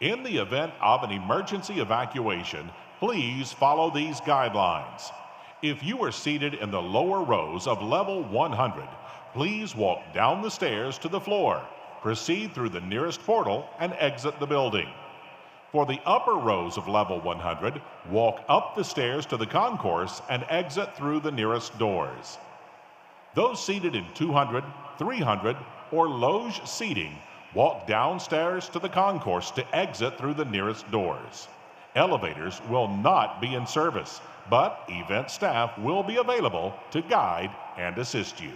In the event of an emergency evacuation, please follow these guidelines. If you are seated in the lower rows of level 100, please walk down the stairs to the floor, proceed through the nearest portal, and exit the building. For the upper rows of level 100, walk up the stairs to the concourse and exit through the nearest doors. Those seated in 200, 300, or loge seating, walk downstairs to the concourse to exit through the nearest doors. Elevators will not be in service, but event staff will be available to guide and assist you.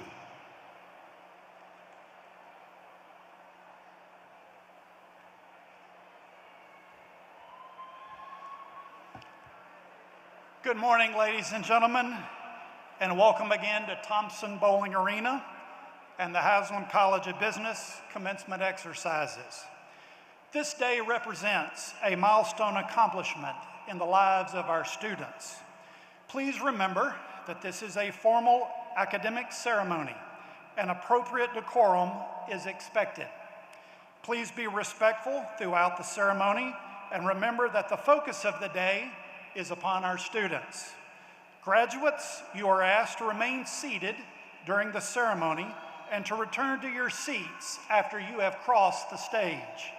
Good morning, ladies and gentlemen, and welcome again to Thompson-Boling Arena and the Haslam College of Business commencement exercises. This day represents a milestone accomplishment in the lives of our students. Please remember that this is a formal academic ceremony and appropriate decorum is expected. Please be respectful throughout the ceremony and remember that the focus of the day is upon our students. Graduates, you are asked to remain seated during the ceremony and to return to your seats after you have crossed the stage.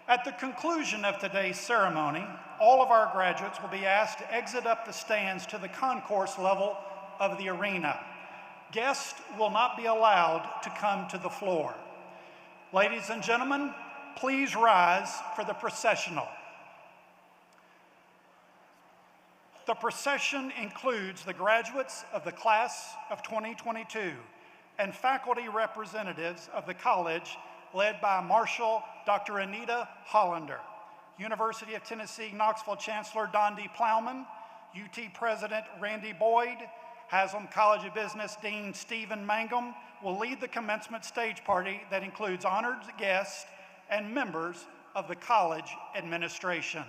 At the conclusion of today's ceremony, all of our graduates will be asked to exit up the stands to the concourse level of the arena. Guests will not be allowed to come to the floor. Ladies and gentlemen, please rise for the processional. The procession includes the graduates of the class of 2022 and faculty representatives of the college led by Marshal Dr. Anita Hollander, University of Tennessee Knoxville Chancellor Don D. Plowman, UT President Randy Boyd, Haslam College of Business Dean Stephen Mangum will lead the commencement stage party that includes honored guests and members of the college administration.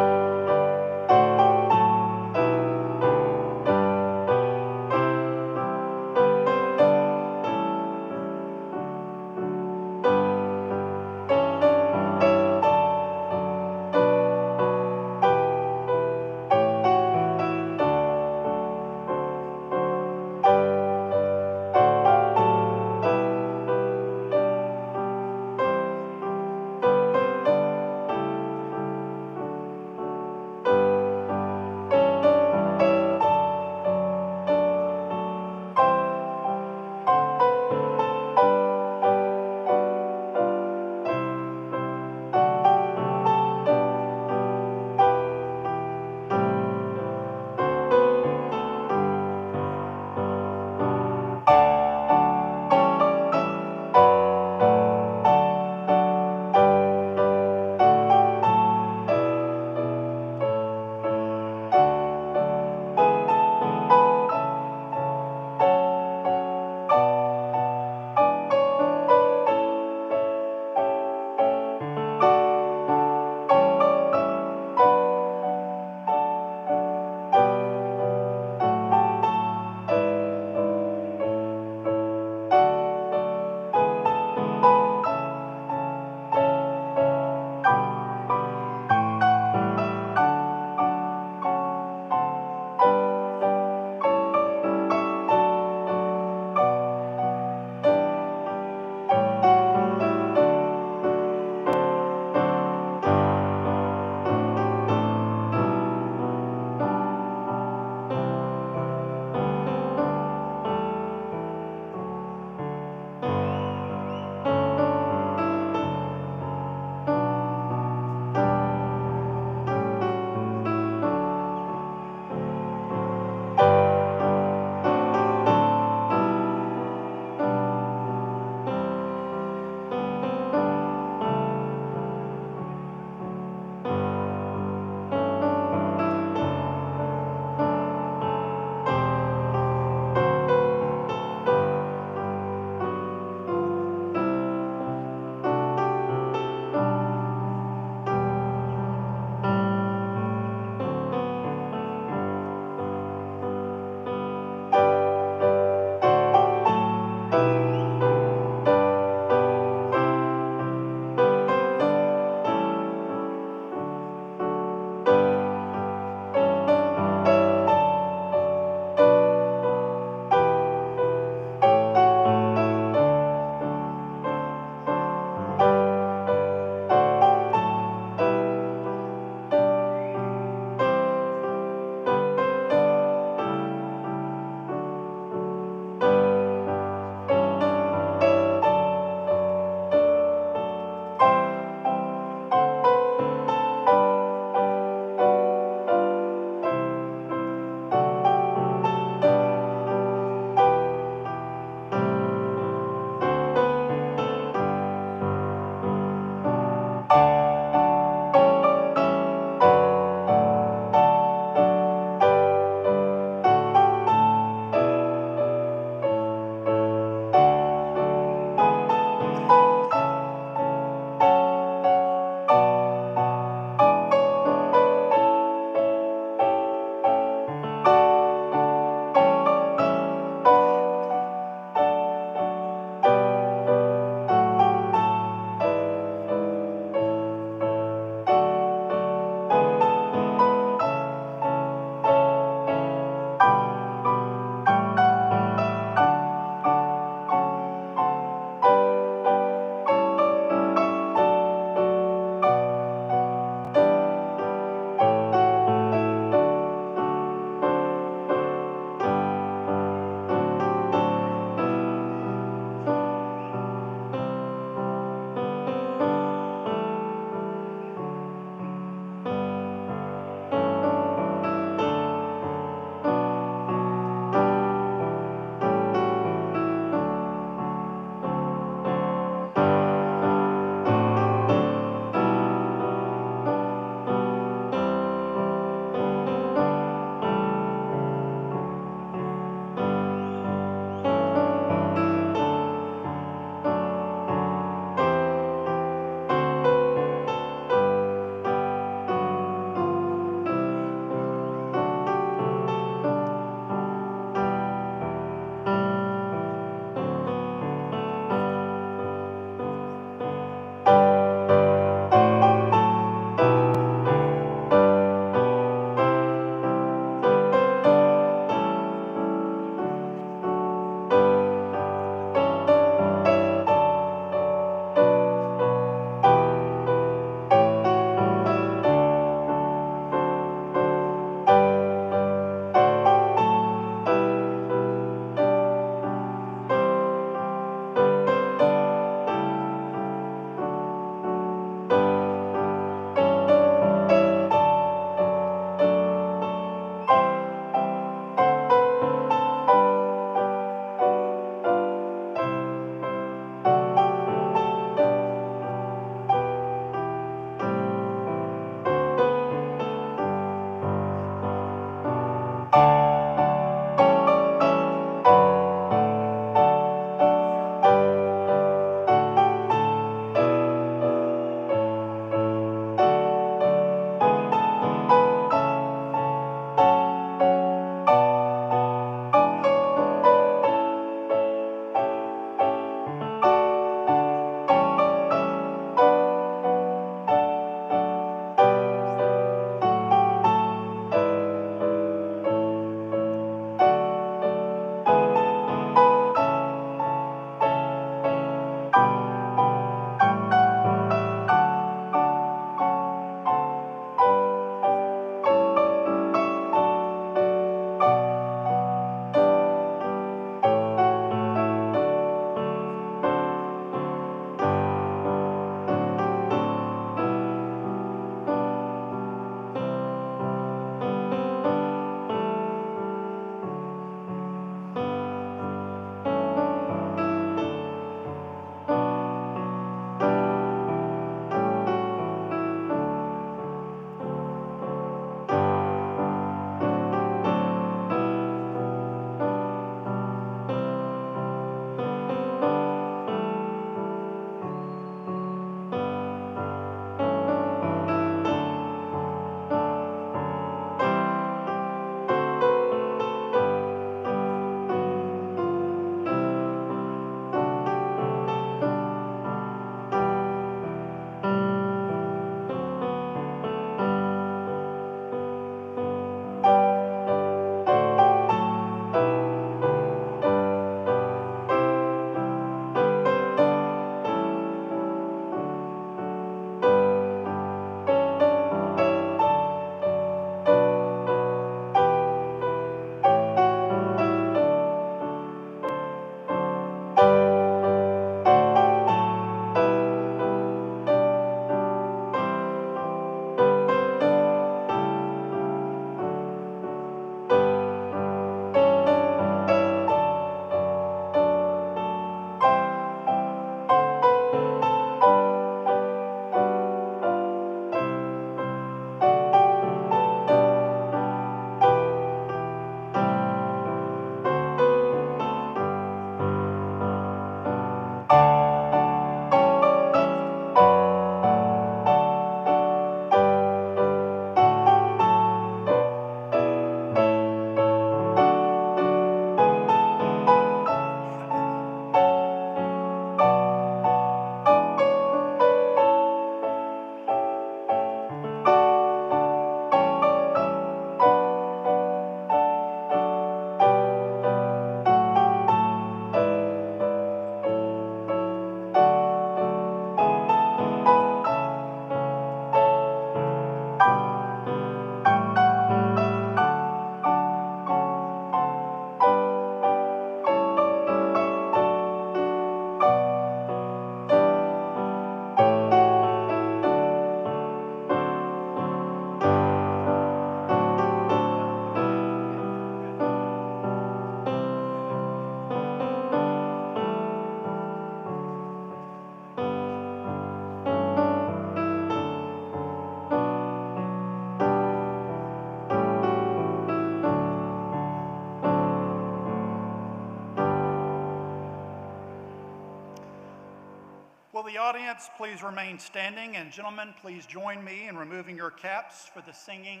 the audience, please remain standing, and gentlemen, please join me in removing your caps for the singing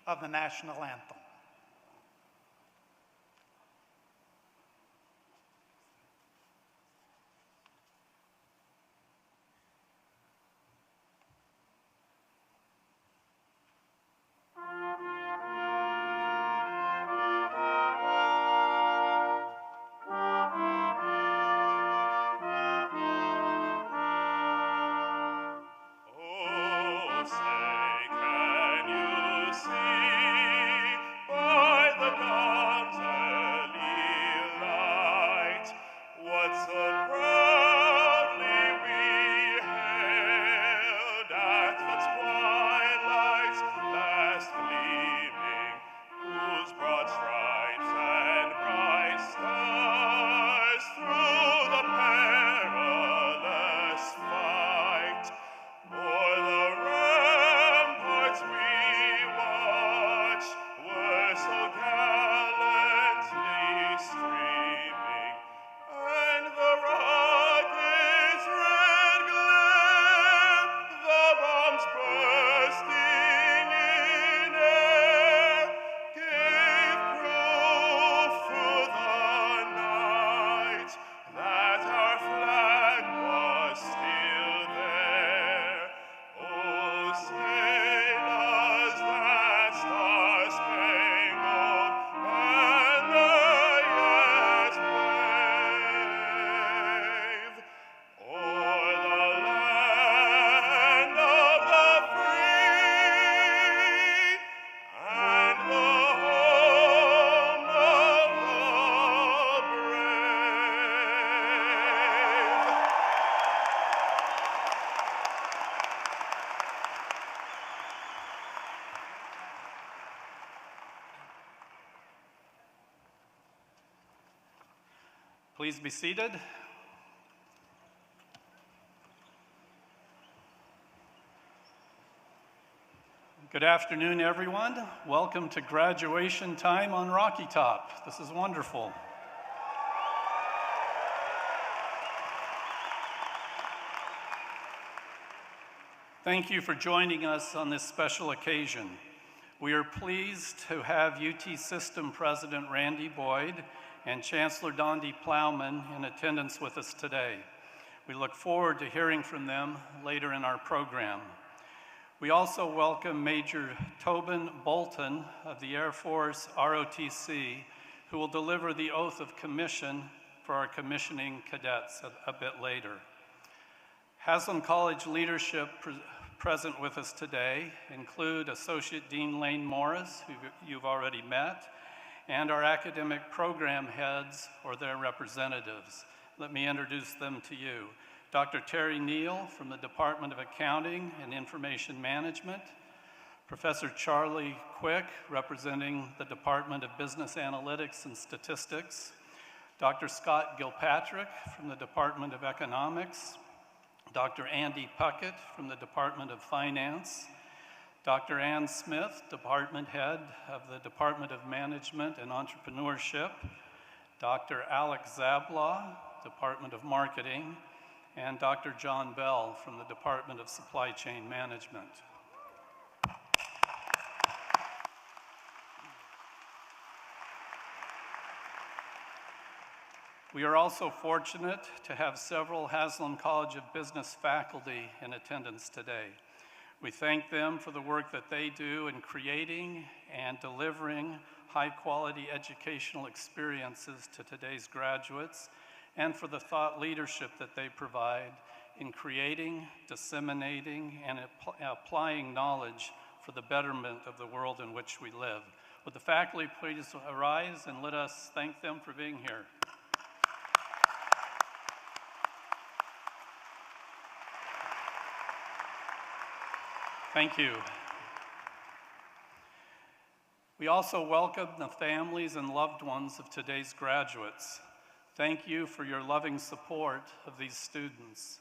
of the national anthem. Please be seated. Good afternoon, everyone. Welcome to graduation time on Rocky Top. This is wonderful. Thank you for joining us on this special occasion. We are pleased to have UT System President Randy Boyd and Chancellor Dondi Plowman in attendance with us today. We look forward to hearing from them later in our program. We also welcome Major Tobin Bolton of the Air Force ROTC, who will deliver the oath of commission for our commissioning cadets a bit later. Haslam College leadership present with us today include Associate Dean Lane Morris, who you've already met, and our academic program heads or their representatives. Let me introduce them to you. Dr. Terry Neal from the Department of Accounting and Information Management, Professor Charlie Quick, representing the Department of Business Analytics and Statistics, Dr. Scott Gilpatrick from the Department of Economics, Dr. Andy Puckett from the Department of Finance, Dr. Ann Smith, Department Head of the Department of Management and Entrepreneurship, Dr. Alex Zablaw, Department of Marketing, and Dr. John Bell from the Department of Supply Chain Management. We are also fortunate to have several Haslam College of Business faculty in attendance today. We thank them for the work that they do in creating and delivering high-quality educational experiences to today's graduates, and for the thought leadership that they provide in creating, disseminating, and applying knowledge for the betterment of the world in which we live. Would the faculty please arise and let us thank them for being here. Thank you. We also welcome the families and loved ones of today's graduates. Thank you for your loving support of these students.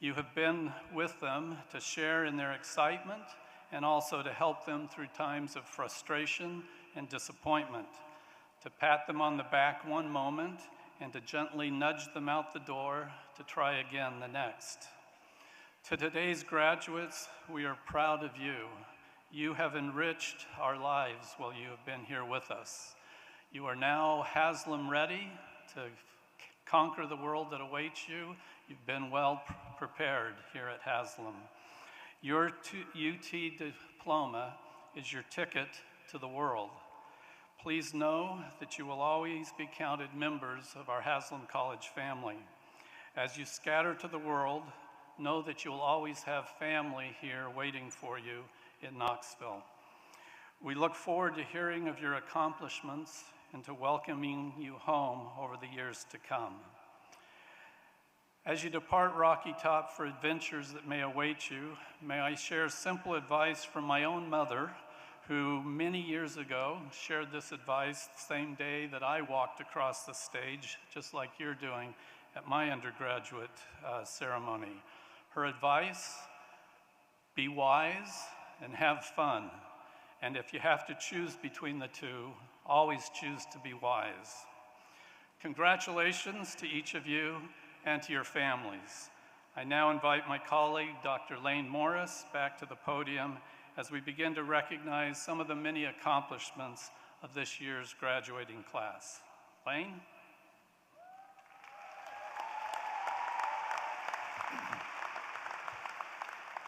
You have been with them to share in their excitement and also to help them through times of frustration and disappointment, to pat them on the back one moment and to gently nudge them out the door to try again the next. To today's graduates, we are proud of you. You have enriched our lives while you have been here with us. You are now Haslam ready to conquer the world that awaits you. You've been well prepared here at Haslam. Your UT diploma is your ticket to the world. Please know that you will always be counted members of our Haslam College family. As you scatter to the world, know that you will always have family here waiting for you in Knoxville. We look forward to hearing of your accomplishments and to welcoming you home over the years to come. As you depart Rocky Top for adventures that may await you, may I share simple advice from my own mother, who many years ago shared this advice the same day that I walked across the stage, just like you're doing at my undergraduate ceremony. Her advice: be wise and have fun. And if you have to choose between the two, always choose to be wise. Congratulations to each of you and to your families. I now invite my colleague, Dr. Lane Morris, back to the podium as we begin to recognize some of the many accomplishments of this year's graduating class. Lane?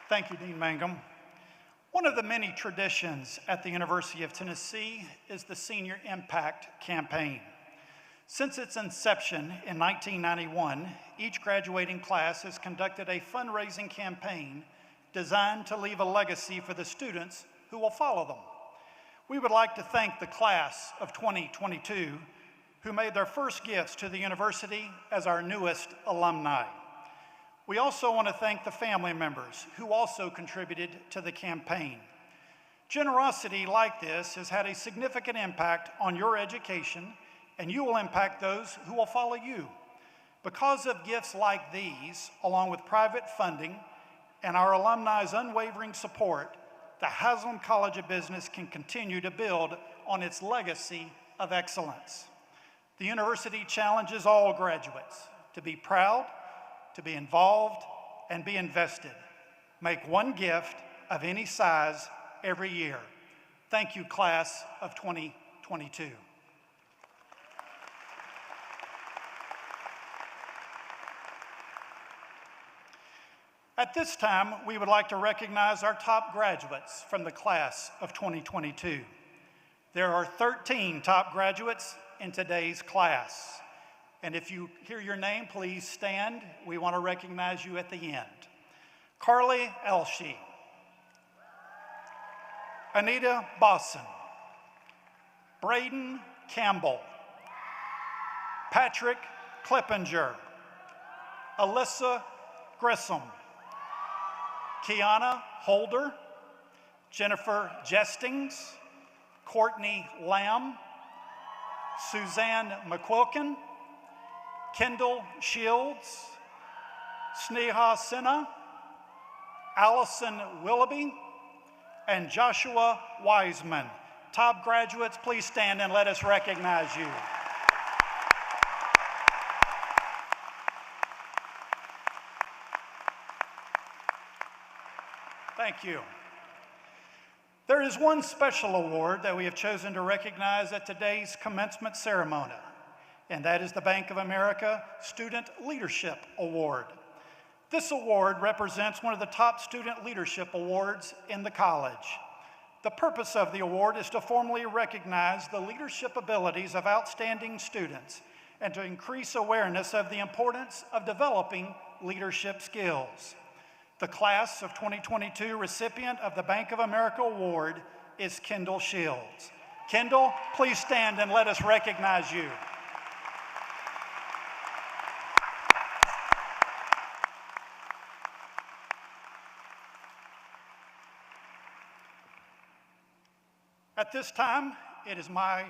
Thank you, Dean Mangum. One of the many traditions at the University of Tennessee is the Senior Impact Campaign. Since its inception in 1991, each graduating class has conducted a fundraising campaign designed to leave a legacy for the students who will follow them. We would like to thank the class of 2022 who made their first gifts to the university as our newest alumni. We also want to thank the family members who also contributed to the campaign. Generosity like this has had a significant impact on your education, and you will impact those who will follow you. Because of gifts like these, along with private funding and our alumni's unwavering support, the Haslam College of Business can continue to build on its legacy of excellence. The university challenges all graduates to be proud, to be involved, and be invested. Make one gift of any size every year. Thank you, class of 2022. At this time, we would like to recognize our top graduates from the class of 2022. There are 13 top graduates in today's class. And if you hear your name, please stand. We want to recognize you at the end. Carly Elshie, Anita Bosson, Braden Campbell, Patrick Klippinger, Alyssa Grissom, Kiana Holder, Jennifer Jestings, Courtney Lamb, Suzanne McQuilkin, Kendall Shields, Sneha Sinha, Allison Willoughby, and Joshua Wiseman. Top graduates, please stand and let us recognize you. Thank you. There is one special award that we have chosen to recognize at today's commencement ceremony, and that is the Bank of America Student Leadership Award. This award represents one of the top student leadership awards in the college. The purpose of the award is to formally recognize the leadership abilities of outstanding students and to increase awareness of the importance of developing leadership skills. The class of 2022 recipient of the Bank of America Award is Kendall Shields. Kendall, please stand and let us recognize you. At this time, it is my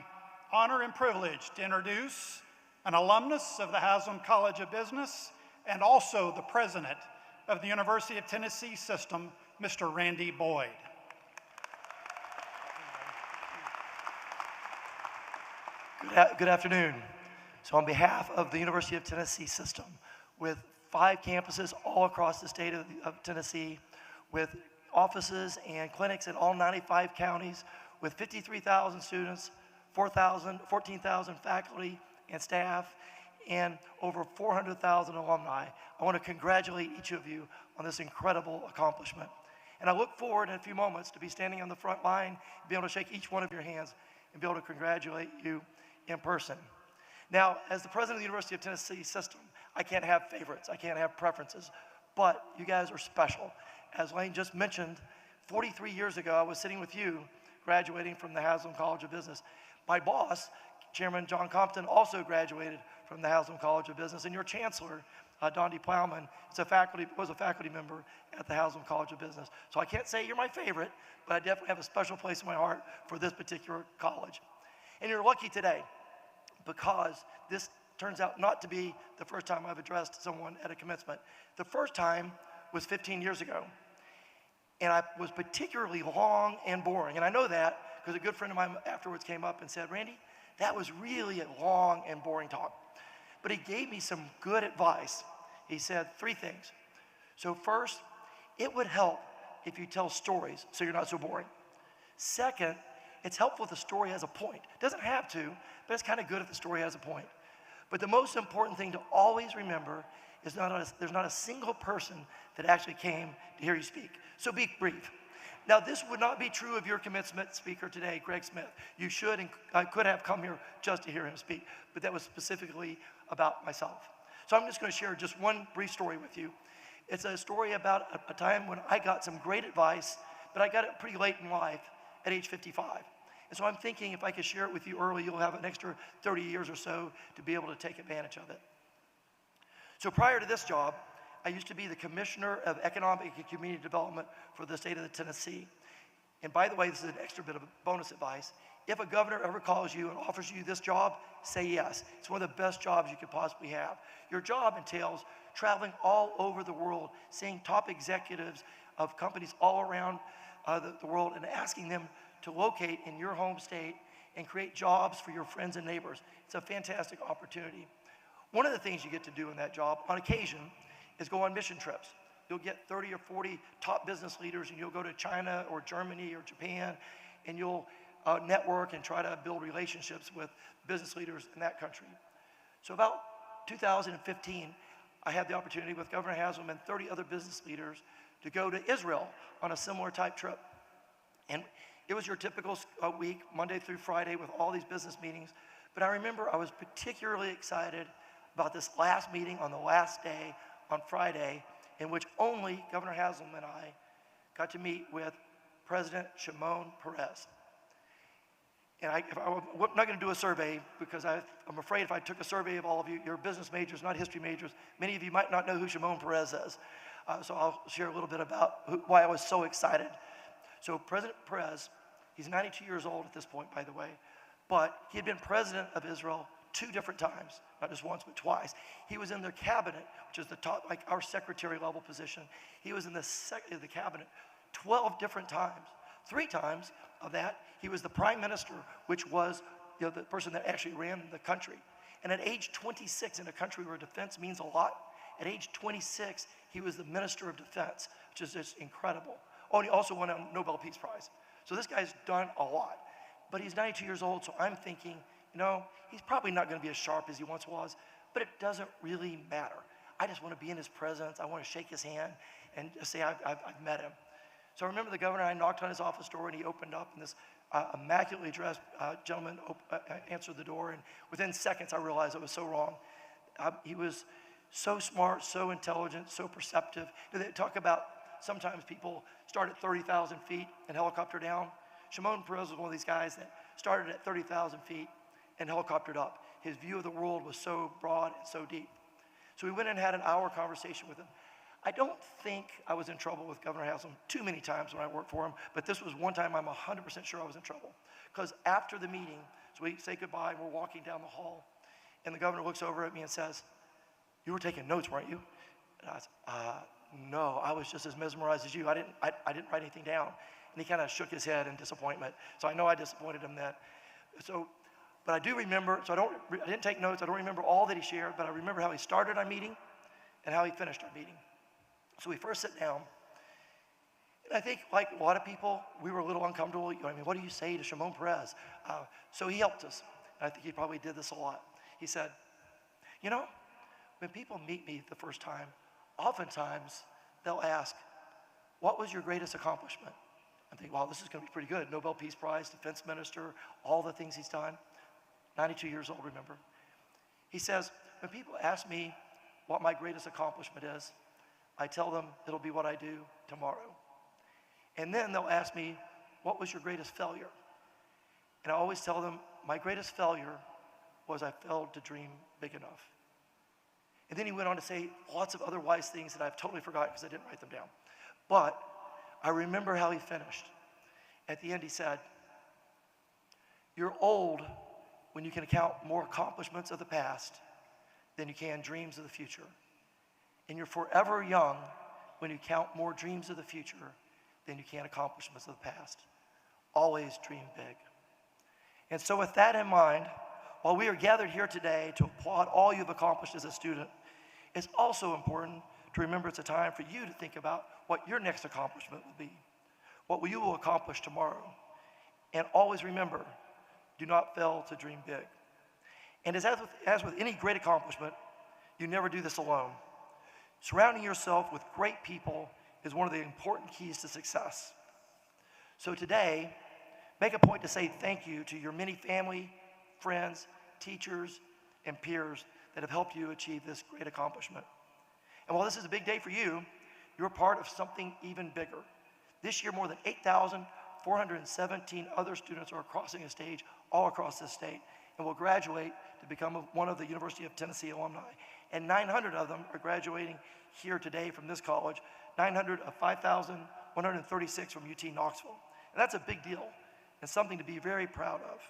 honor and privilege to introduce an alumnus of the Haslam College of Business and also the president of the University of Tennessee System, Mr. Randy Boyd. Good afternoon. So on behalf of the University of Tennessee System, with 5 campuses all across the state of Tennessee, with offices and clinics in all 95 counties, with 53,000 students, 14,000 faculty and staff, and over 400,000 alumni. I want to congratulate each of you on this incredible accomplishment. And I look forward in a few moments to be standing on the front line, be able to shake each one of your hands, and be able to congratulate you in person. Now, as the president of the University of Tennessee system, I can't have favorites, I can't have preferences, but you guys are special. As Lane just mentioned, 43 years ago, I was sitting with you, graduating from the Haslam College of Business. My boss, Chairman John Compton, also graduated from the Haslam College of Business, and your chancellor, Dondi Plowman, was a faculty member at the Haslam College of Business. So I can't say you're my favorite, but I definitely have a special place in my heart for this particular college. And you're lucky today, because this turns out not to be the first time I've addressed someone at a commencement. The first time was 15 years ago. And I was particularly long and boring. And I know that because a good friend of mine afterwards came up and said, Randy, that was really a long and boring talk. But he gave me some good advice. He said 3 things. So first, it would help if you tell stories so you're not so boring. Second, it's helpful if the story has a point. It doesn't have to, but it's kind of good if the story has a point. But the most important thing to always remember is there's not a single person that actually came to hear you speak. So be brief. Now, this would not be true of your commencement speaker today, Greg Smith. You should and could have come here just to hear him speak, but that was specifically about myself. So I'm just going to share just one brief story with you. It's a story about a time when I got some great advice, but I got it pretty late in life at age 55. And so I'm thinking if I could share it with you early, you'll have an extra 30 years or so to be able to take advantage of it. So prior to this job, I used to be the Commissioner of Economic and Community Development for the state of Tennessee. And by the way, this is an extra bit of bonus advice. If a governor ever calls you and offers you this job, say yes. It's one of the best jobs you could possibly have. Your job entails traveling all over the world, seeing top executives of companies all around the world and asking them to locate in your home state and create jobs for your friends and neighbors. It's a fantastic opportunity. One of the things you get to do in that job, on occasion, is go on mission trips. You'll get 30 or 40 top business leaders, and you'll go to China or Germany or Japan, and you'll network and try to build relationships with business leaders in that country. So about 2015, I had the opportunity with Governor Haslam and 30 other business leaders to go to Israel on a similar type trip. And it was your typical week, Monday through Friday, with all these business meetings. But I remember I was particularly excited about this last meeting on the last day on Friday, in which only Governor Haslam and I got to meet with President Shimon Peres. And I'm not going to do a survey because I'm afraid if I took a survey of all of you, you're business majors, not history majors. Many of you might not know who Shimon Peres is. So I'll share a little bit about why I was so excited. So President Peres, he's 92 years old at this point, by the way, but he had been president of Israel 2 different times, not just once, but twice. He was in their cabinet, which is the top, like our secretary level position. He was in the cabinet 12 different times. 3 times of that, he was the prime minister, which was the person that actually ran the country. And at age 26, in a country where defense means a lot, at age 26, he was the minister of defense, which is just incredible. Oh, and he also won a Nobel Peace Prize. So this guy's done a lot. But he's 92 years old, so I'm thinking, he's probably not going to be as sharp as he once was, but it doesn't really matter. I just want to be in his presence. I want to shake his hand and just say I've met him. So I remember the governor, I knocked on his office door, and he opened up, and this immaculately dressed gentleman answered the door, and within seconds I realized I was so wrong. He was so smart, so intelligent, so perceptive. They talk about sometimes people start at 30,000 feet and helicopter down. Shimon Peres was one of these guys that started at 30,000 feet and helicoptered up. His view of the world was so broad and so deep. So we went and had an hour conversation with him. I don't think I was in trouble with Governor Haslam too many times when I worked for him, but this was one time I'm 100% sure I was in trouble. Because after the meeting, so we say goodbye, and we're walking down the hall, and the governor looks over at me and says, "You were taking notes, weren't you?" And I said, "No, I was just as mesmerized as you. I didn't write anything down." And he kind of shook his head in disappointment. So I know I disappointed him then. But I do remember, I didn't take notes, I don't remember all that he shared, but I remember how he started our meeting, and how he finished our meeting. So we first sit down, and I think, like a lot of people, we were a little uncomfortable. You know, I mean, what do you say to Shimon Peres? So he helped us, and I think he probably did this a lot. He said, you know, when people meet me the first time, oftentimes they'll ask, what was your greatest accomplishment? I think, wow, this is going to be pretty good. Nobel Peace Prize, defense minister, all the things he's done. 92 years old, remember? He says, when people ask me what my greatest accomplishment is, I tell them it'll be what I do tomorrow. And then they'll ask me, what was your greatest failure? And I always tell them, my greatest failure was I failed to dream big enough. And then he went on to say lots of other wise things that I've totally forgotten because I didn't write them down. But I remember how he finished. At the end, he said, you're old when you can count more accomplishments of the past than you can dreams of the future. And you're forever young when you count more dreams of the future than you can accomplishments of the past. Always dream big. And so with that in mind, while we are gathered here today to applaud all you've accomplished as a student, it's also important to remember it's a time for you to think about what your next accomplishment will be, what you will accomplish tomorrow. And always remember, do not fail to dream big. And as with any great accomplishment, you never do this alone. Surrounding yourself with great people is one of the important keys to success. So today, make a point to say thank you to your many family, friends, teachers, and peers that have helped you achieve this great accomplishment. And while this is a big day for you, you're part of something even bigger. This year, more than 8,417 other students are crossing a stage all across this state and will graduate to become one of the University of Tennessee alumni. And 900 of them are graduating here today from this college, 900 of 5,136 from UT Knoxville. And that's a big deal and something to be very proud of.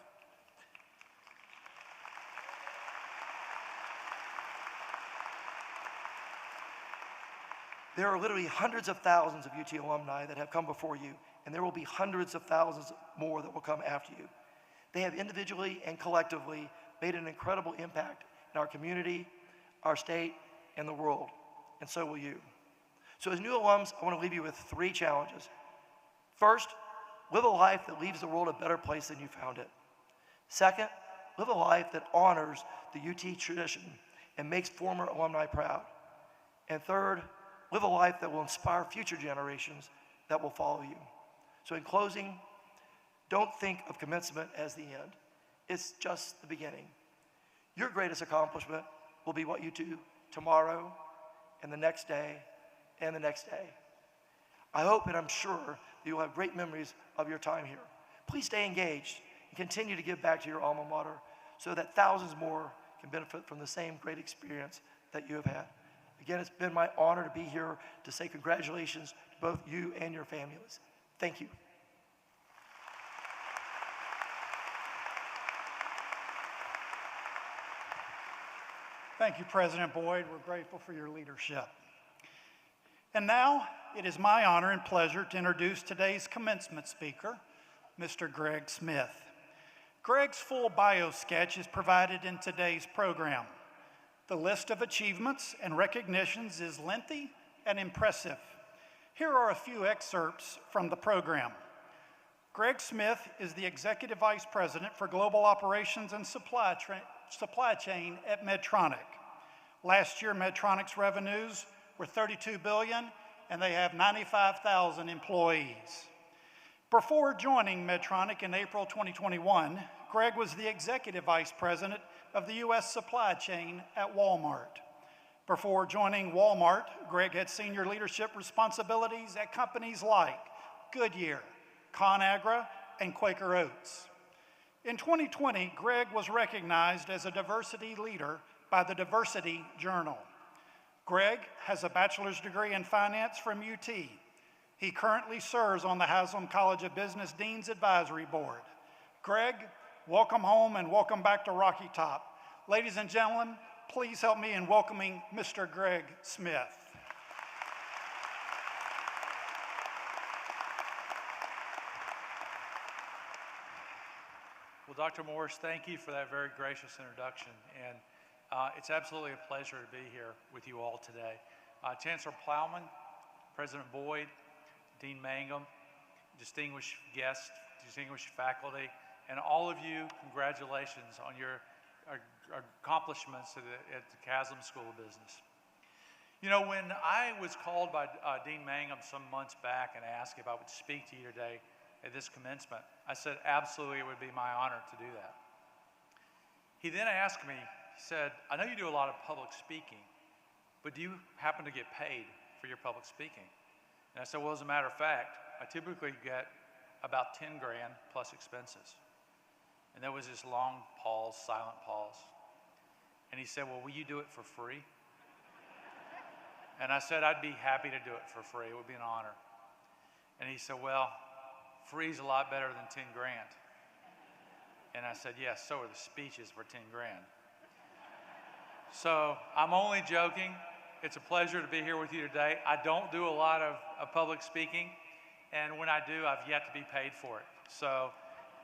There are literally hundreds of thousands of UT alumni that have come before you, and there will be hundreds of thousands more that will come after you. They have individually and collectively made an incredible impact in our community, our state, and the world, and so will you. So as new alums, I want to leave you with 3 challenges. First, live a life that leaves the world a better place than you found it. Second, live a life that honors the UT tradition and makes former alumni proud. And third, live a life that will inspire future generations that will follow you. So in closing, don't think of commencement as the end. It's just the beginning. Your greatest accomplishment will be what you do tomorrow and the next day and the next day. I hope and I'm sure that you'll have great memories of your time here. Please stay engaged and continue to give back to your alma mater so that thousands more can benefit from the same great experience that you have had. Again, it's been my honor to be here to say congratulations to both you and your families. Thank you. Thank you, President Boyd. We're grateful for your leadership. And now, it is my honor and pleasure to introduce today's commencement speaker, Mr. Greg Smith. Greg's full bio sketch is provided in today's program. The list of achievements and recognitions is lengthy and impressive. Here are a few excerpts from the program. Greg Smith is the Executive Vice President for Global Operations and Supply Chain at Medtronic. Last year, Medtronic's revenues were $32 billion, and they have 95,000 employees. Before joining Medtronic in April 2021, Greg was the Executive Vice President of the U.S. supply chain at Walmart. Before joining Walmart, Greg had senior leadership responsibilities at companies like Goodyear, ConAgra, and Quaker Oats. In 2020, Greg was recognized as a diversity leader by the Diversity Journal. Greg has a bachelor's degree in finance from UT. He currently serves on the Haslam College of Business Dean's Advisory Board. Greg, welcome home and welcome back to Rocky Top. Ladies and gentlemen, please help me in welcoming Mr. Greg Smith. Well, Dr. Morris, thank you for that very gracious introduction. And It's absolutely a pleasure to be here with you all today. Chancellor Plowman, President Boyd, Dean Mangum, distinguished guests, distinguished faculty, and all of you, congratulations on your accomplishments at the Haslam School of Business. You know, when I was called by Dean Mangum some months back and asked if I would speak to you today at this commencement, I said absolutely it would be my honor to do that. He then asked me, he said, I know you do a lot of public speaking, but do you happen to get paid for your public speaking? And I said, well, as a matter of fact, I typically get about 10 grand plus expenses. And there was this long pause, silent pause. And he said, well, will you do it for free? And I said, I'd be happy to do it for free. It would be an honor. And he said, well, free's a lot better than 10 grand. And I said, yes, so are the speeches for 10 grand. So I'm only joking. It's a pleasure to be here with you today. I don't do a lot of public speaking. And when I do, I've yet to be paid for it. So,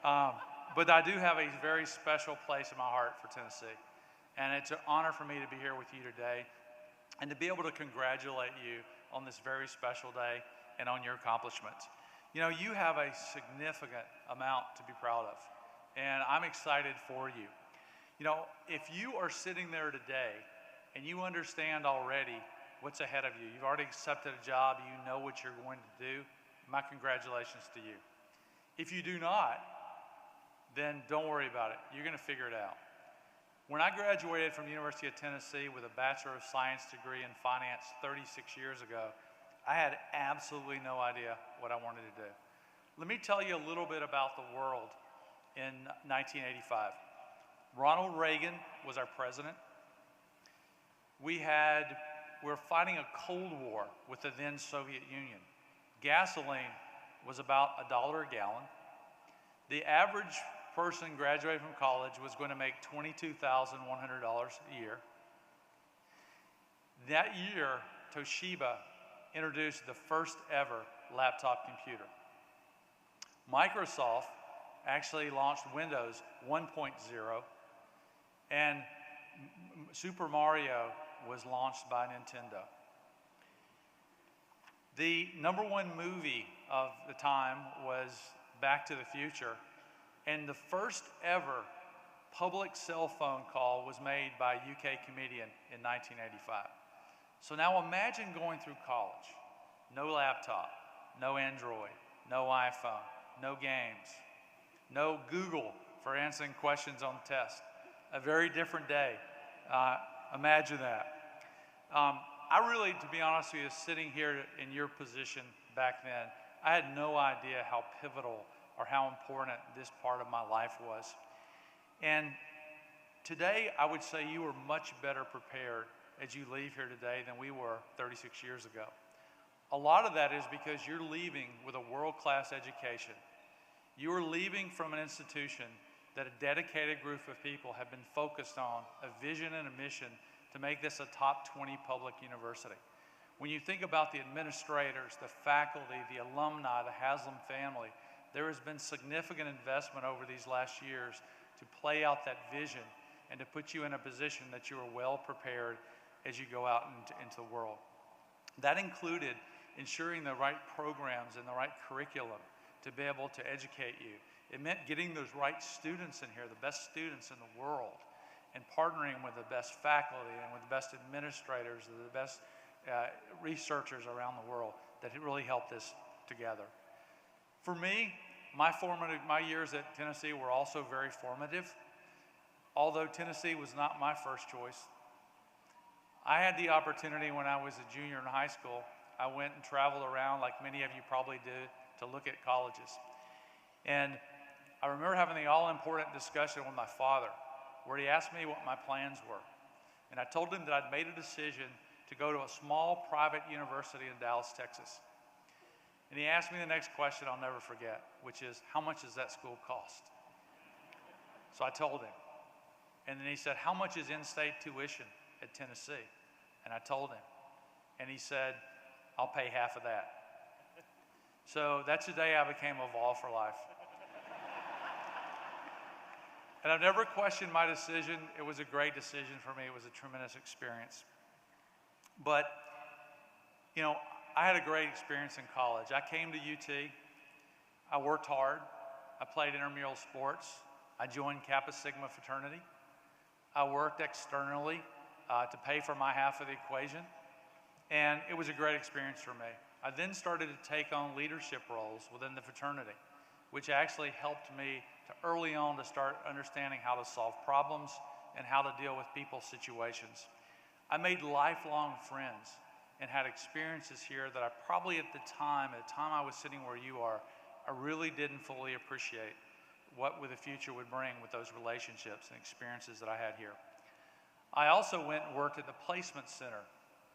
but I do have a very special place in my heart for Tennessee. And it's an honor for me to be here with you today and to be able to congratulate you on this very special day and on your accomplishments. You know, you have a significant amount to be proud of, and I'm excited for you. You know, if you are sitting there today and you understand already what's ahead of you, you've already accepted a job, you know what you're going to do, my congratulations to you. If you do not, then don't worry about it. You're going to figure it out. When I graduated from the University of Tennessee with a Bachelor of Science degree in finance 36 years ago, I had absolutely no idea what I wanted to do. Let me tell you a little bit about the world in 1985. Ronald Reagan was our president. We're fighting a Cold War with the then Soviet Union. Gasoline was about $1 a gallon. The average person graduating from college was going to make $22,100 a year. That year, Toshiba introduced the first ever laptop computer. Microsoft actually launched Windows 1.0, and Super Mario was launched by Nintendo. The #1 movie of the time was Back to the Future, and the first ever public cell phone call was made by a UK comedian in 1985. So now imagine going through college, no laptop, no Android, no iPhone, no games, no Google for answering questions on the test. A very different day. Imagine that. I really, to be honest with you, sitting here in your position back then, I had no idea how pivotal or how important this part of my life was. And today, I would say you are much better prepared as you leave here today than we were 36 years ago. A lot of that is because you're leaving with a world-class education. You are leaving from an institution that a dedicated group of people have been focused on, a vision and a mission to make this a top 20 public university. When you think about the administrators, the faculty, the alumni, the Haslam family, there has been significant investment over these last years to play out that vision and to put you in a position that you are well prepared as you go out into the world. That included ensuring the right programs and the right curriculum to be able to educate you. It meant getting those right students in here, the best students in the world, and partnering with the best faculty and with the best administrators and the best researchers around the world that really helped this together. For me, my years at Tennessee were also very formative. Although Tennessee was not my first choice, I had the opportunity when I was a junior in high school. I went and traveled around, like many of you probably did, to look at colleges. And I remember having the all-important discussion with my father, where he asked me what my plans were. And I told him that I'd made a decision to go to a small private university in Dallas, Texas. And he asked me the next question I'll never forget, which is, how much does that school cost? So I told him. And then he said, how much is in-state tuition at Tennessee? And I told him. And he said, I'll pay half of that. So that's the day I became a Vol for life. And I've never questioned my decision. It was a great decision for me. It was a tremendous experience. But, you know, I had a great experience in college. I came to UT. I worked hard. I played intramural sports. I joined Kappa Sigma fraternity. I worked externally to pay for my half of the equation. And it was a great experience for me. I then started to take on leadership roles within the fraternity, which actually helped me to early on to start understanding how to solve problems and how to deal with people's situations. I made lifelong friends and had experiences here that I probably at the time I was sitting where you are, I really didn't fully appreciate what the future would bring with those relationships and experiences that I had here. I also went and worked at the Placement Center,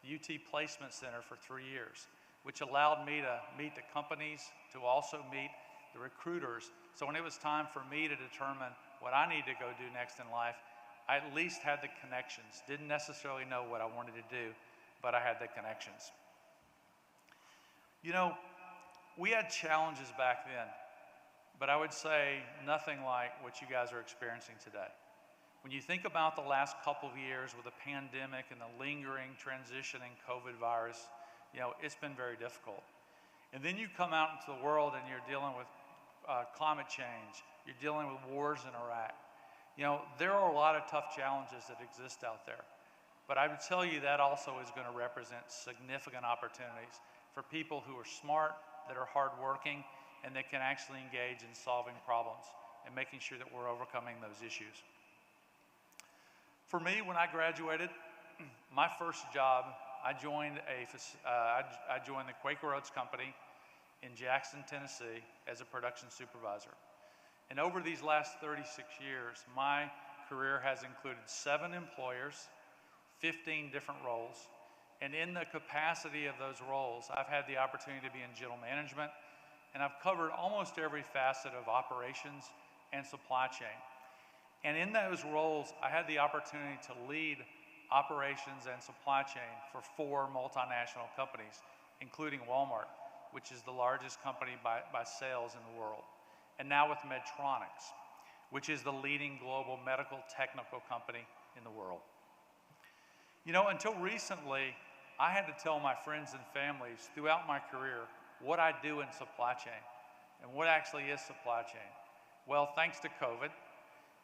the UT Placement Center for 3 years, which allowed me to meet the companies, to also meet the recruiters. So when it was time for me to determine what I need to go do next in life, I at least had the connections. Didn't necessarily know what I wanted to do, but I had the connections. You know, we had challenges back then, but I would say nothing like what you guys are experiencing today. When you think about the last couple of years with the pandemic and the lingering transitioning COVID virus, you know, it's been very difficult. And then you come out into the world and you're dealing with climate change, you're dealing with wars in Iraq. You know, there are a lot of tough challenges that exist out there. But I would tell you that also is going to represent significant opportunities for people who are smart, that are hardworking, and that can actually engage in solving problems and making sure that we're overcoming those issues. For me, when I graduated, my first job, I joined the Quaker Oats Company in Jackson, Tennessee as a production supervisor. And over these last 36 years, my career has included 7 employers, 15 different roles. And in the capacity of those roles, I've had the opportunity to be in general management, and I've covered almost every facet of operations and supply chain. And in those roles, I had the opportunity to lead operations and supply chain for 4 multinational companies, including Walmart, which is the largest company by sales in the world. And now with Medtronic, which is the leading global medical technical company in the world. You know, until recently, I had to tell my friends and families throughout my career what I do in supply chain and what actually is supply chain. Well, thanks to COVID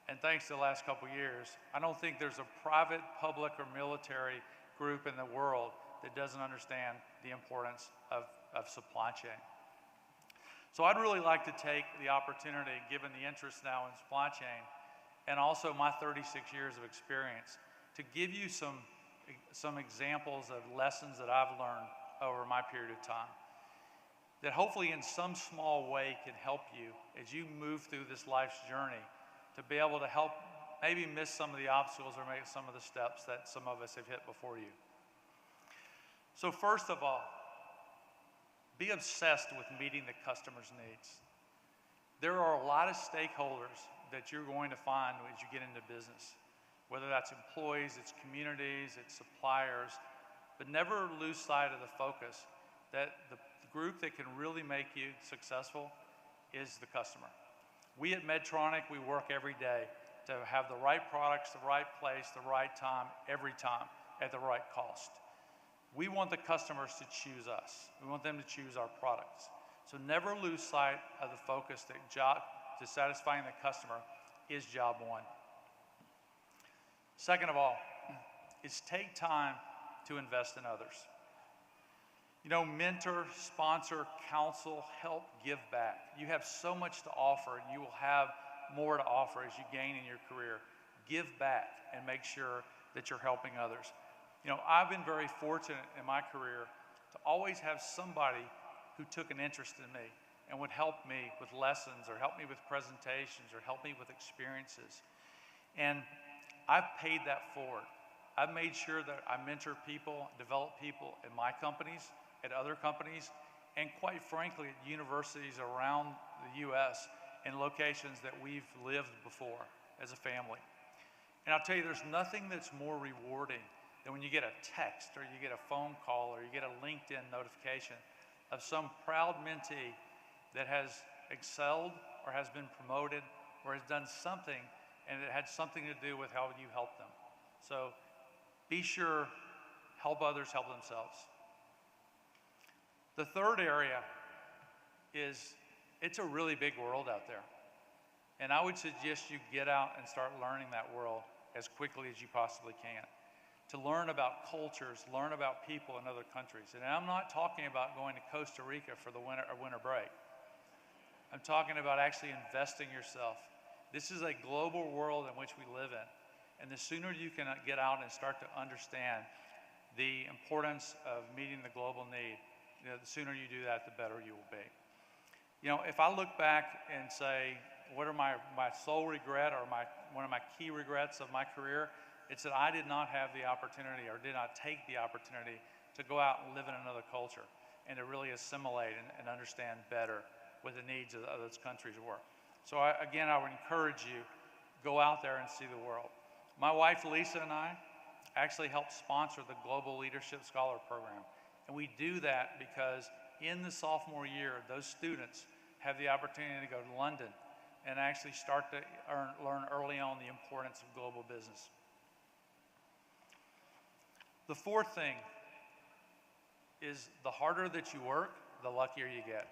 and thanks to the last couple of years, I don't think there's a private, public, or military group in the world that doesn't understand the importance of supply chain. So I'd really like to take the opportunity, given the interest now in supply chain, and also my 36 years of experience, to give you some examples of lessons that I've learned over my period of time that hopefully in some small way can help you as you move through this life's journey to be able to help maybe miss some of the obstacles or make some of the steps that some of us have hit before you. So first of all, be obsessed with meeting the customer's needs. There are a lot of stakeholders that you're going to find as you get into business, whether that's employees, it's communities, it's suppliers, but never lose sight of the focus that the group that can really make you successful is the customer. We at Medtronic, we work every day to have the right products, the right place, the right time, every time, at the right cost. We want the customers to choose us. We want them to choose our products. So never lose sight of the focus that to satisfying the customer is job one. Second of all, is take time to invest in others. You know, mentor, sponsor, counsel, help, give back. You have so much to offer, and you will have more to offer as you gain in your career. Give back and make sure that you're helping others. You know, I've been very fortunate in my career to always have somebody who took an interest in me and would help me with lessons or help me with presentations or help me with experiences. And I've paid that forward. I've made sure that I mentor people, develop people in my companies, at other companies, and quite frankly, at universities around the US in locations that we've lived before as a family. And I'll tell you, there's nothing that's more rewarding than when you get a text or you get a phone call or you get a LinkedIn notification of some proud mentee that has excelled or has been promoted or has done something and it had something to do with how you help them. So be sure, help others help themselves. The third area is, it's a really big world out there. And I would suggest you get out and start learning that world as quickly as you possibly can. To learn about cultures, learn about people in other countries. And I'm not talking about going to Costa Rica for the winter break. I'm talking about actually investing yourself. This is a global world in which we live in. And the sooner you can get out and start to understand the importance of meeting the global need, the sooner you do that, the better you will be. If I look back and say, what are my sole regret or one of my key regrets of my career, it's that I did not have the opportunity or did not take the opportunity to go out and live in another culture and to really assimilate and understand better what the needs of those countries were. So again, I would encourage you, go out there and see the world. My wife, Lisa, and I actually helped sponsor the Global Leadership Scholar Program. And we do that because in the sophomore year, those students have the opportunity to go to London and actually start to learn early on the importance of global business. The fourth thing is the harder that you work, the luckier you get.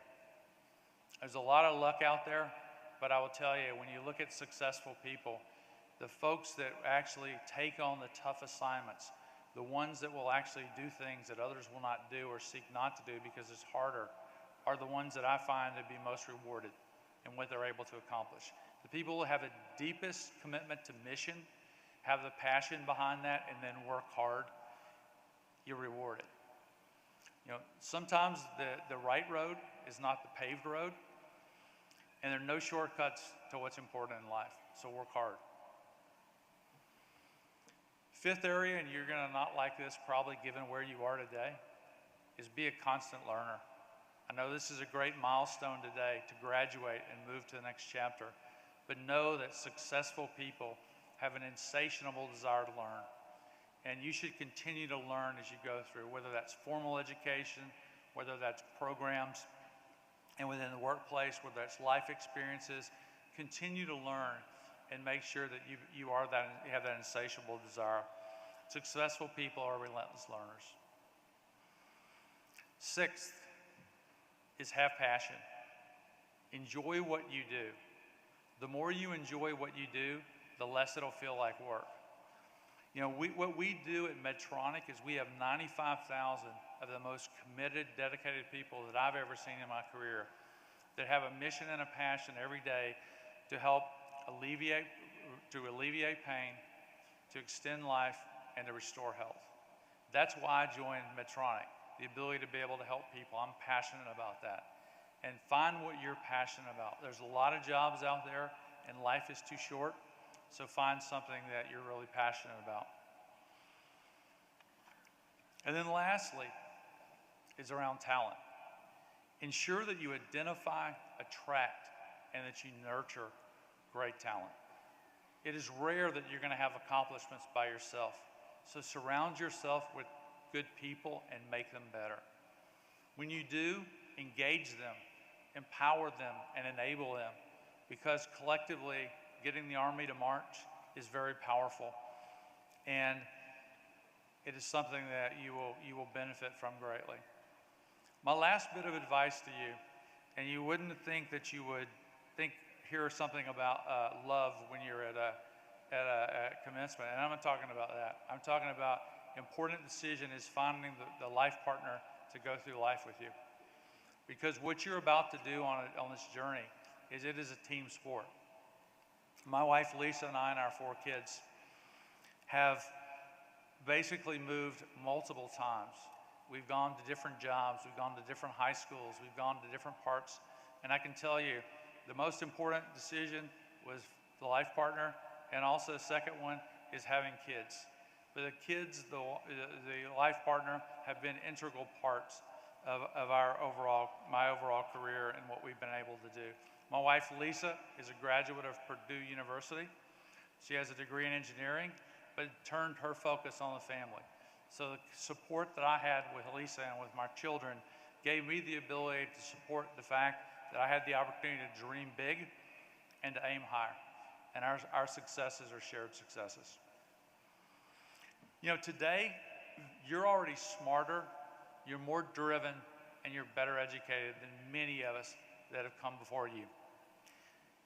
There's a lot of luck out there, but I will tell you, when you look at successful people, the folks that actually take on the tough assignments, the ones that will actually do things that others will not do or seek not to do because it's harder, are the ones that I find to be most rewarded in what they're able to accomplish. The people who have the deepest commitment to mission, have the passion behind that, and then work hard, you're rewarded. Sometimes the right road is not the paved road, and there are no shortcuts to what's important in life, so work hard. Fifth area, and you're gonna not like this probably given where you are today, is be a constant learner. I know this is a great milestone today to graduate and move to the next chapter, but know that successful people have an insatiable desire to learn. And you should continue to learn as you go through, whether that's formal education, whether that's programs, and within the workplace, whether that's life experiences. Continue to learn and make sure that you have that insatiable desire. Successful people are relentless learners. Sixth is have passion. Enjoy what you do. The more you enjoy what you do, the less it'll feel like work. What we do at Medtronic is we have 95,000 of the most committed, dedicated people that I've ever seen in my career that have a mission and a passion every day to help alleviate pain, to extend life, and to restore health. That's why I joined Medtronic, the ability to be able to help people. I'm passionate about that. And find what you're passionate about. There's a lot of jobs out there, and life is too short. So find something that you're really passionate about. And then lastly is around talent. Ensure that you identify, attract, and that you nurture great talent. It is rare that you're going to have accomplishments by yourself. So surround yourself with good people and make them better. When you do, engage them, empower them, and enable them, because collectively, getting the Army to march is very powerful, and it is something that you will benefit from greatly. My last bit of advice to you, and you wouldn't think that you would hear something about love when you're at commencement, and I'm not talking about that. I'm talking about important decision is finding the life partner to go through life with you, because what you're about to do on this journey is it is a team sport. My wife, Lisa, and I and our 4 kids have basically moved multiple times. We've gone to different jobs, we've gone to different high schools, we've gone to different parts, and I can tell you, the most important decision was the life partner, and also the second one is having kids. But the kids, the life partner, have been integral parts of my overall career and what we've been able to do. My wife, Lisa, is a graduate of Purdue University. She has a degree in engineering, but turned her focus on the family. So the support that I had with Lisa and with my children gave me the ability to support the fact that I had the opportunity to dream big and to aim higher. and our successes are shared successes. You know, today, you're already smarter, you're more driven, and you're better educated than many of us that have come before you.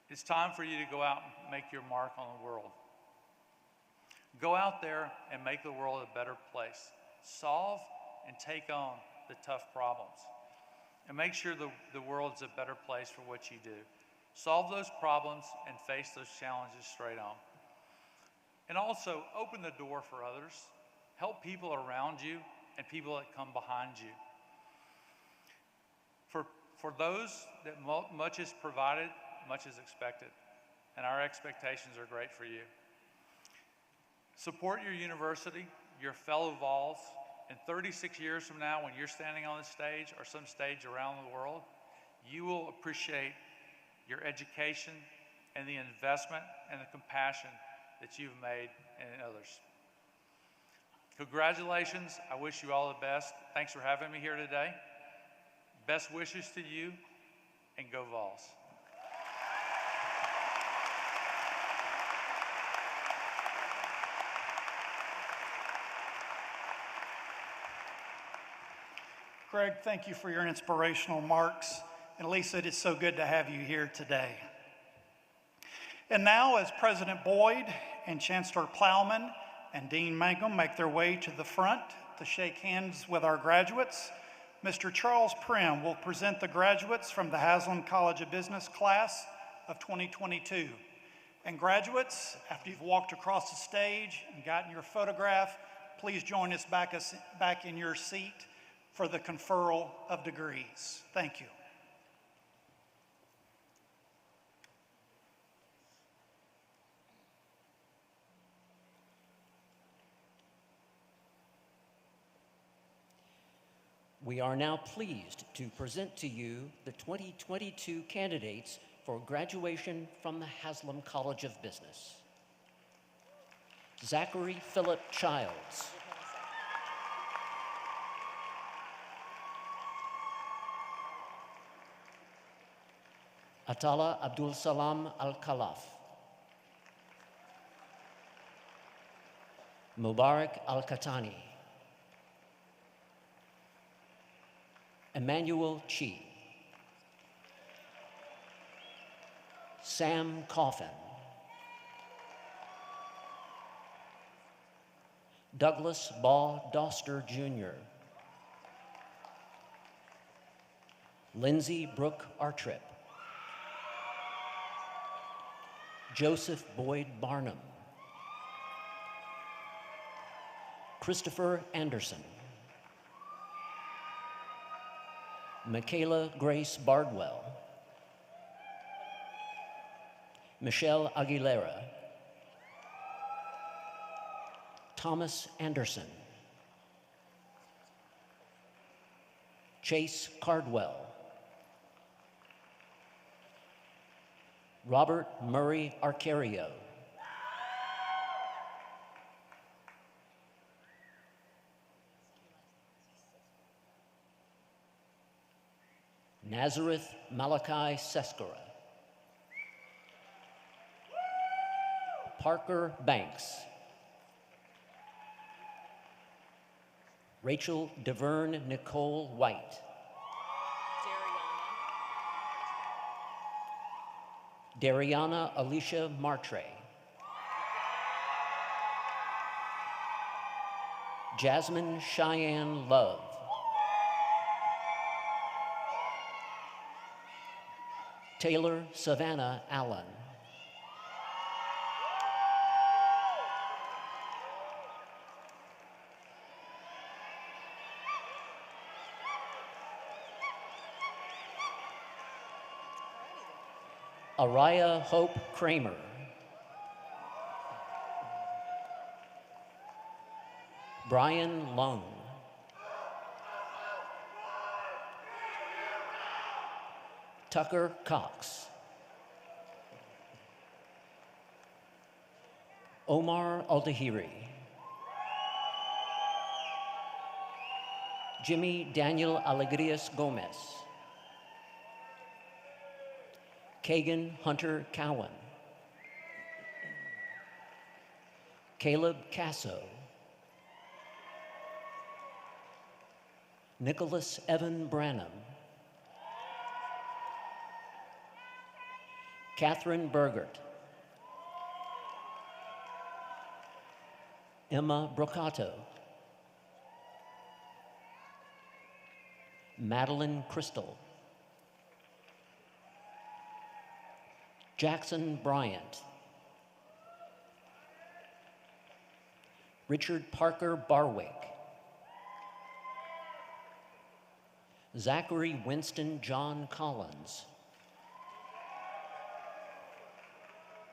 It's time for you to go out and make your mark on the world. Go out there and make the world a better place. Solve and take on the tough problems. And make sure the world's a better place for what you do. Solve those problems and face those challenges straight on. And also, open the door for others. Help people around you and people that come behind you. For those that much is provided, much is expected. And our expectations are great for you. Support your university, your fellow Vols. And 36 years from now, when you're standing on the stage or some stage around the world, you will appreciate your education and the investment and the compassion that you've made in others. Congratulations. I wish you all the best. Thanks for having me here today. Best wishes to you, and go Vols. Greg, thank you for your inspirational remarks. And Lisa, it is so good to have you here today. And now, as President Boyd and Chancellor Plowman and Dean Mangum make their way to the front to shake hands with our graduates, Mr. Charles Prim will present the graduates from the Haslam College of Business class of 2022. And graduates, after you've walked across the stage and gotten your photograph, please join us back in your seat for the conferral of degrees. Thank you. We are now pleased to present to you the 2022 candidates for graduation from the Haslam College of Business. Zachary Philip Childs. Atala Abdul Salam Al-Khalaf. Mubarak Al-Katani. Emmanuel Chi. Sam Coffin. Douglas Baugh Doster Jr. Lindsay Brooke Artrip. Joseph Boyd Barnum. Christopher Anderson. Michaela Grace Bardwell. Michelle Aguilera. Thomas Anderson. Chase Cardwell. Robert Murray Arcario. Nazareth Malachi Seskora. Parker Banks. Rachel DeVerne Nicole White. Dariana Alicia Martre. Jasmine Cheyenne Love. Taylor Savannah Allen. Araya Hope Kramer. Brian Lung. Tucker Cox. Omar Aldahiri. Jimmy Daniel Alegrias Gomez. Kagan Hunter Cowan. Caleb Casso, Nicholas Evan Branham, Catherine Bergert, Emma Brocato, Madeline Crystal, Jackson Bryant, Richard Parker Barwick, Zachary Winston John Collins,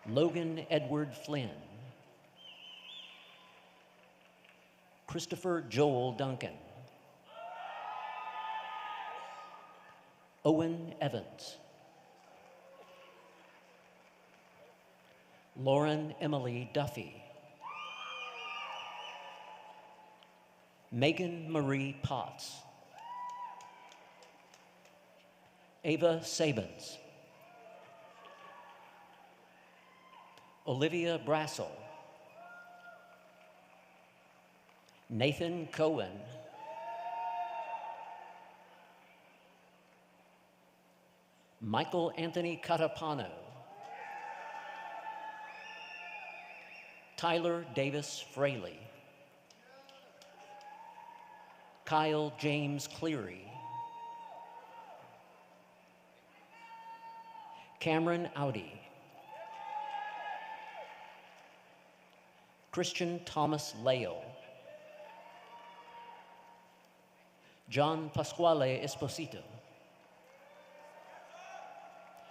Logan Edward Flynn, Christopher Joel Duncan, Owen Evans, Lauren Emily Duffy, Megan Marie Potts, Ava Sabins, Olivia Brassel, Nathan Cohen, Michael Anthony Catapano, Tyler Davis Fraley, Kyle James Cleary, Cameron Audi, Christian Thomas Lale, John Pasquale Esposito,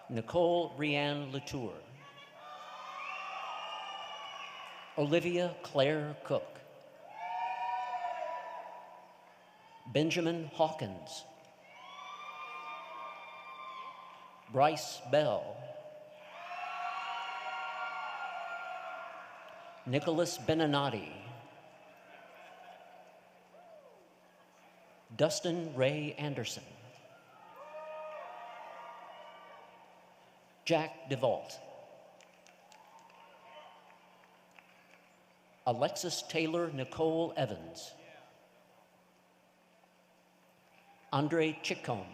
Nicole Rianne Latour, Olivia Claire Cook, Benjamin Hawkins, Bryce Bell, Nicholas Beninati, Dustin Ray Anderson, Jack DeVault, Alexis Taylor Nicole Evans, Andre Chicombe,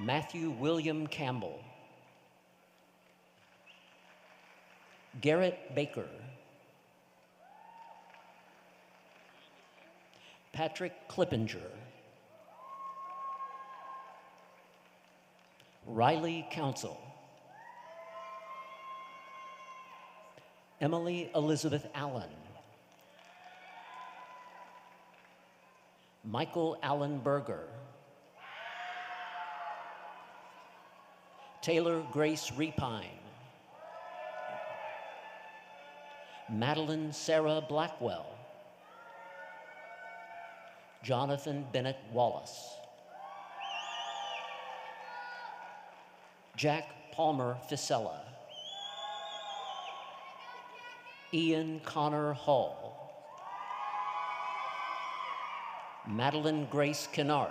Matthew William Campbell, Garrett Baker, Patrick Clippinger, Riley Council, Emily Elizabeth Allen, Michael Allen Berger, Taylor Grace Repine, Madeline Sarah Blackwell, Jonathan Bennett Wallace, Jack Palmer Fisella, Ian Connor Hall, Madeline Grace Kennard,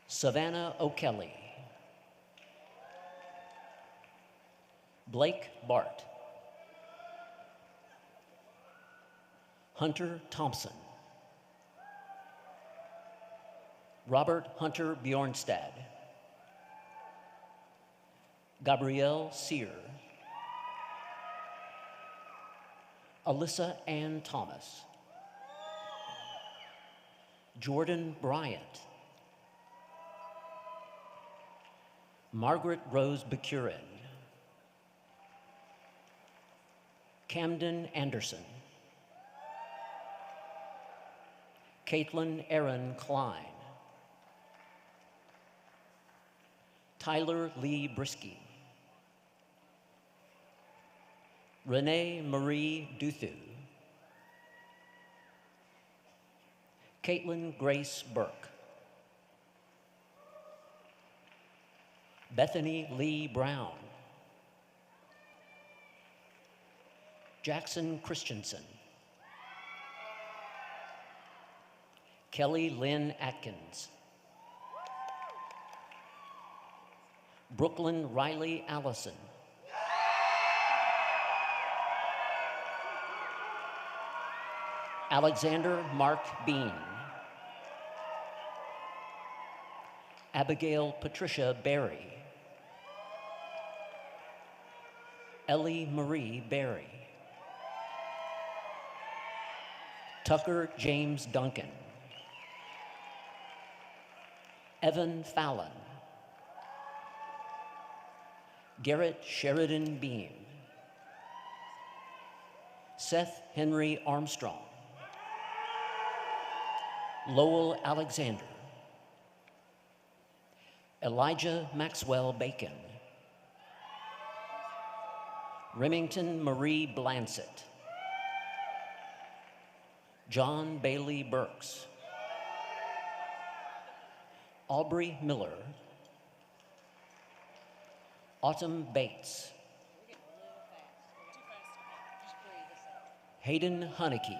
Savannah O'Kelly, Blake Bart, Hunter Thompson, Robert Hunter Bjornstad, Gabrielle Sear, Alyssa Ann Thomas, Jordan Bryant, Margaret Rose Bakurin, Camden Anderson, Caitlin Erin Klein, Tyler Lee Brisky, Renee Marie Duthu, Caitlin Grace Burke, Bethany Lee Brown, Jackson Christensen, Kelly Lynn Atkins, Brooklyn Riley Allison. Alexander Mark Bean. Abigail Patricia Berry. Ellie Marie Berry. Tucker James Duncan. Evan Fallon. Garrett Sheridan Beam. Seth Henry Armstrong. Lowell Alexander. Elijah Maxwell Bacon. Remington Marie Blansett. John Bailey Burks. Aubrey Miller. Autumn Bates. Hayden Hunnicky.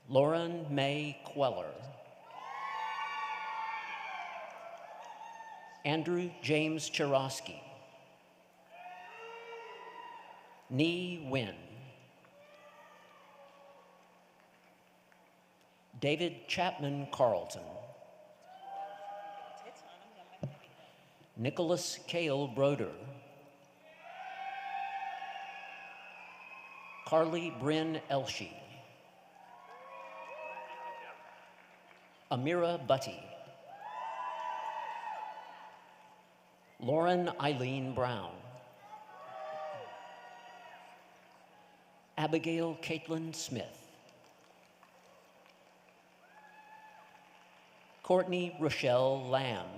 Lauren May Queller. Andrew James Charosky. Nee Wynn. David Chapman Carlton. Nicholas Cale Broder. Carly Bryn Elshie. Amira Butty. Lauren Eileen Brown. Abigail Caitlin Smith. Courtney Rochelle Lamb.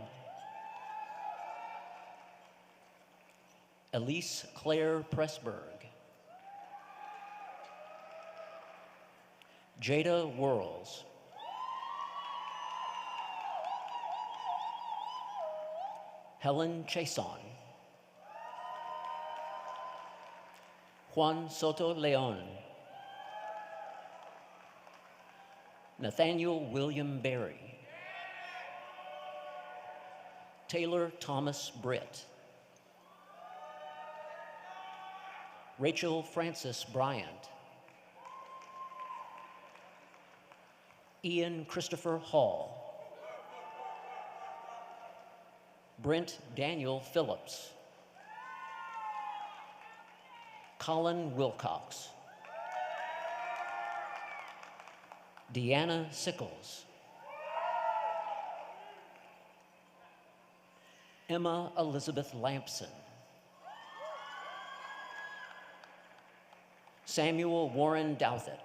Elise Claire Pressberg. Jada Worrells. Helen Chason. Juan Soto Leon. Nathaniel William Berry. Taylor Thomas Britt. Rachel Francis Bryant. Ian Christopher Hall. Brent Daniel Phillips. Colin Wilcox. Deanna Sickles. Emma Elizabeth Lampson. Samuel Warren Douthit.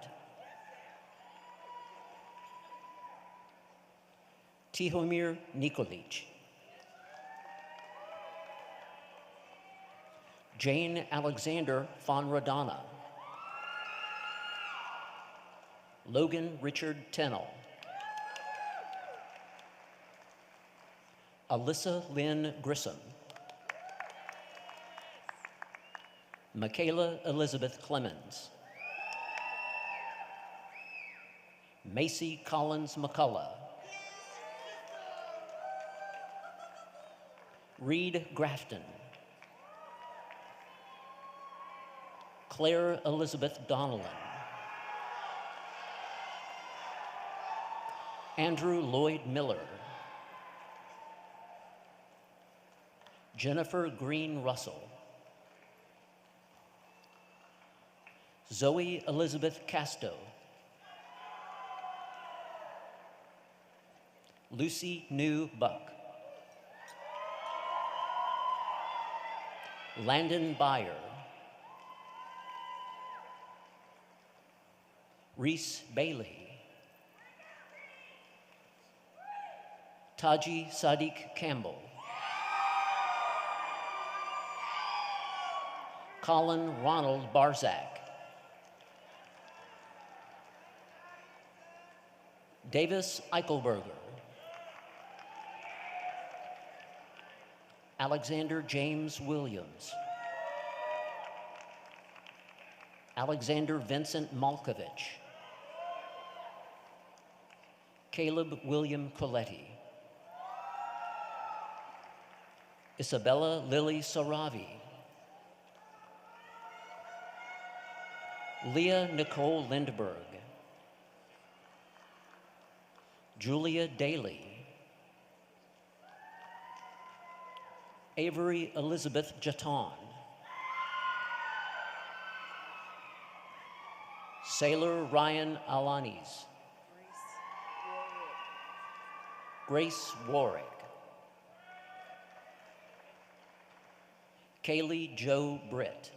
Tihomir Nikolic. Jane Alexander Fonradana. Logan Richard Tennell. Alyssa Lynn Grissom. Michaela Elizabeth Clemens. Macy Collins McCullough. Reed Grafton. Claire Elizabeth Donnellan. Andrew Lloyd Miller. Jennifer Green Russell. Zoe Elizabeth Casto. Lucy New Buck. Landon Byer. Reese Bailey. Taji Sadiq Campbell. Colin Ronald Barzak. Davis Eichelberger. Alexander James Williams. Alexander Vincent Malkovich. Caleb William Coletti, Isabella Lily Saravi, Leah Nicole Lindberg, Julia Daly, Avery Elizabeth Jaton, Sailor Ryan Alanis, Grace Warwick, Kaylee Jo Britt,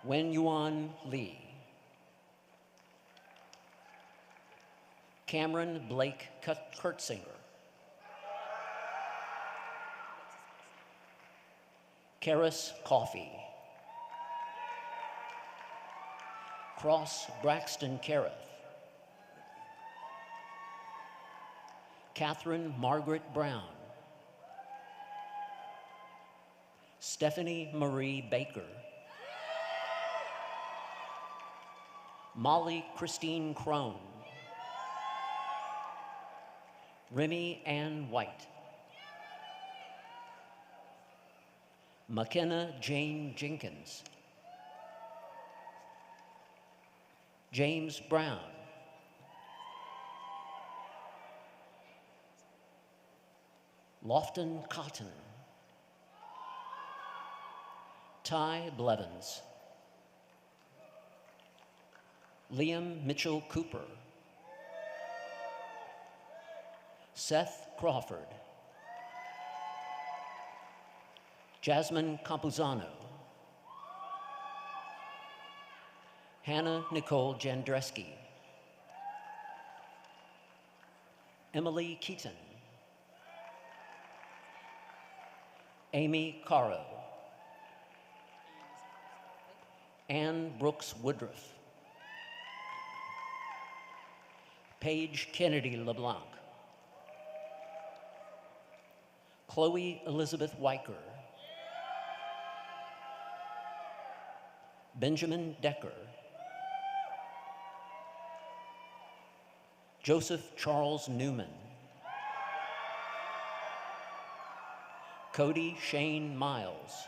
Wen Yuan Lee, Cameron Blake Kurtzinger, Karis Coffey, Cross Braxton Careth, Catherine Margaret Brown, Stephanie Marie Baker, Molly Christine Crone, Remy Ann White, McKenna Jane Jenkins, James Brown, Lofton Cotton, Ty Blevins, Liam Mitchell Cooper, Seth Crawford, Jasmine Campuzano, Hannah Nicole Jandreski, Emily Keaton, Amy Caro, Ann Brooks Woodruff, Paige Kennedy LeBlanc, Chloe Elizabeth Weicker, Benjamin Decker, Joseph Charles Newman, Cody Shane Miles,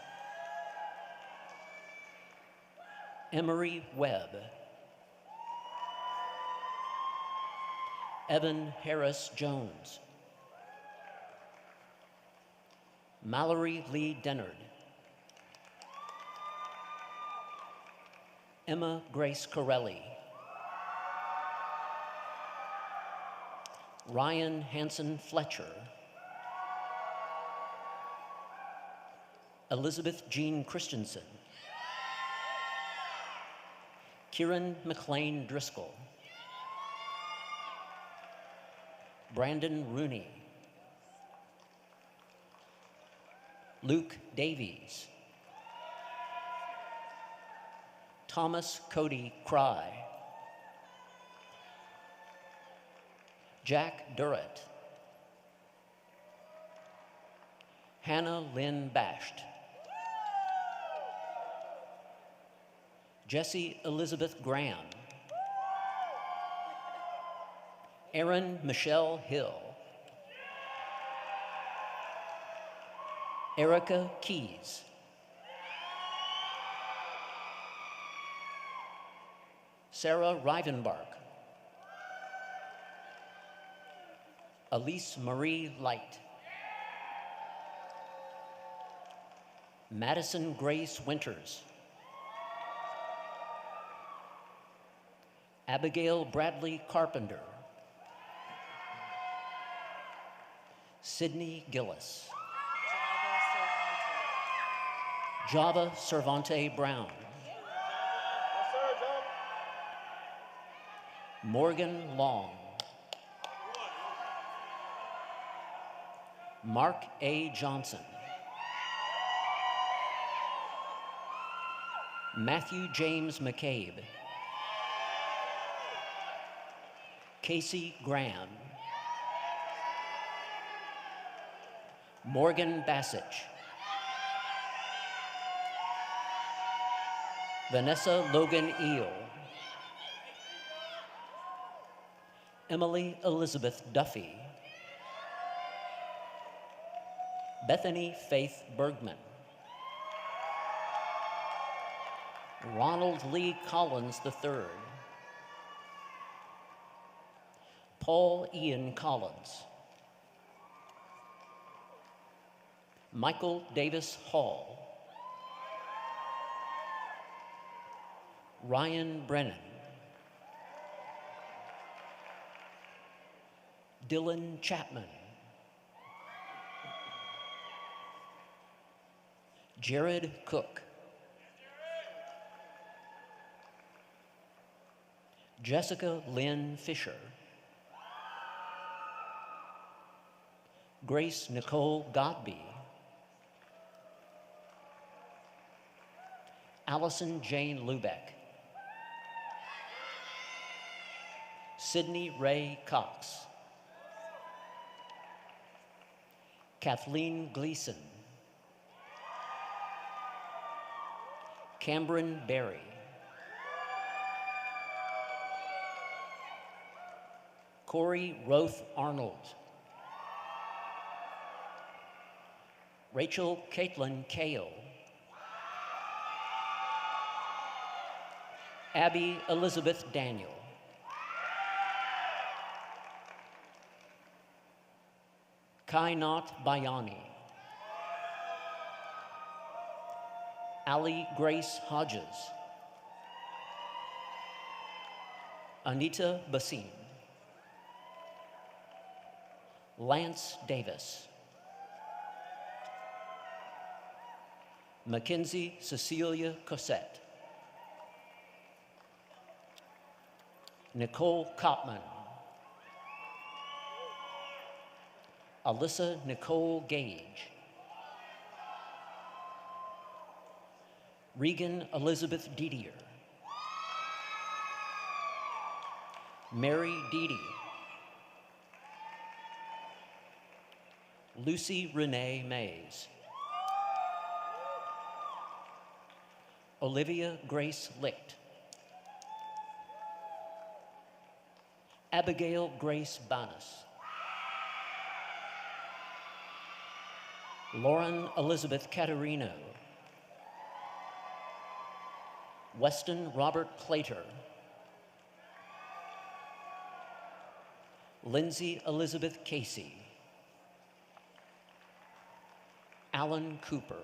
Emery Webb, Evan Harris Jones, Mallory Lee Dennard, Emma Grace Corelli, Ryan Hanson Fletcher, Elizabeth Jean Christensen, Kieran McLean Driscoll, Brandon Rooney, Luke Davies, Thomas Cody Cry, Jack Durrett, Hannah Lynn Basht, Jessie Elizabeth Graham, Erin Michelle Hill, Erica Keys, Sarah Rivenbark, Elise Marie Light, Madison Grace Winters, Abigail Bradley Carpenter, Sydney Gillis, Java Cervante Brown, Morgan Long, Mark A. Johnson, Matthew James McCabe, Casey Graham, Morgan Bassich, Vanessa Logan Eel, Emily Elizabeth Duffy, Bethany Faith Bergman, Ronald Lee Collins III, Paul Ian Collins, Michael Davis Hall, Ryan Brennan, Dylan Chapman, Jared Cook, Jessica Lynn Fisher, Grace Nicole Godby, Allison Jane Lubeck, Sydney Ray Cox, Kathleen Gleason, Cameron Berry, Corey Roth Arnold, Rachel Caitlin Kale, Abby Elizabeth Daniel, Kainat Bayani, Ali Grace Hodges, Anita Basine, Lance Davis, Mackenzie Cecilia Cossette, Nicole Kopman, Alyssa Nicole Gage, Regan Elizabeth Didier, Mary Deedy, Lucy Renee Mays, Olivia Grace Licht, Abigail Grace Banas, Lauren Elizabeth Caterino, Weston Robert Plater, Lindsay Elizabeth Casey, Alan Cooper,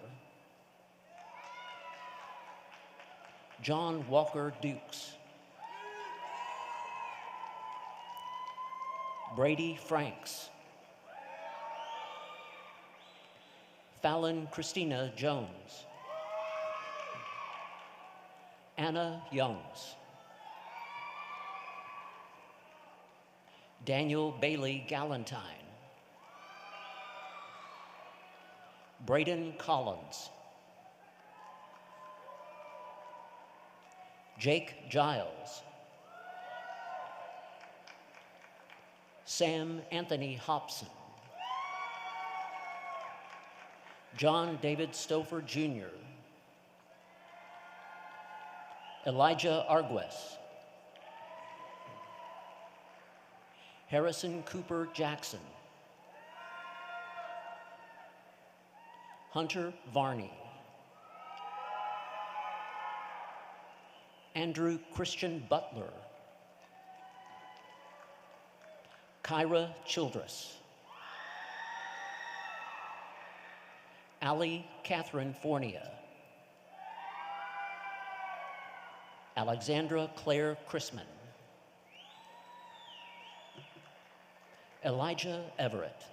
John Walker Dukes, Brady Franks, Fallon Christina Jones, Anna Youngs, Daniel Bailey Galantine, Braden Collins, Jake Giles, Sam Anthony Hobson, John David Stouffer Jr., Elijah Arguez, Harrison Cooper Jackson, Hunter Varney, Andrew Christian Butler, Kyra Childress, Allie Catherine Fornia, Alexandra Claire Chrisman, Elijah Everett,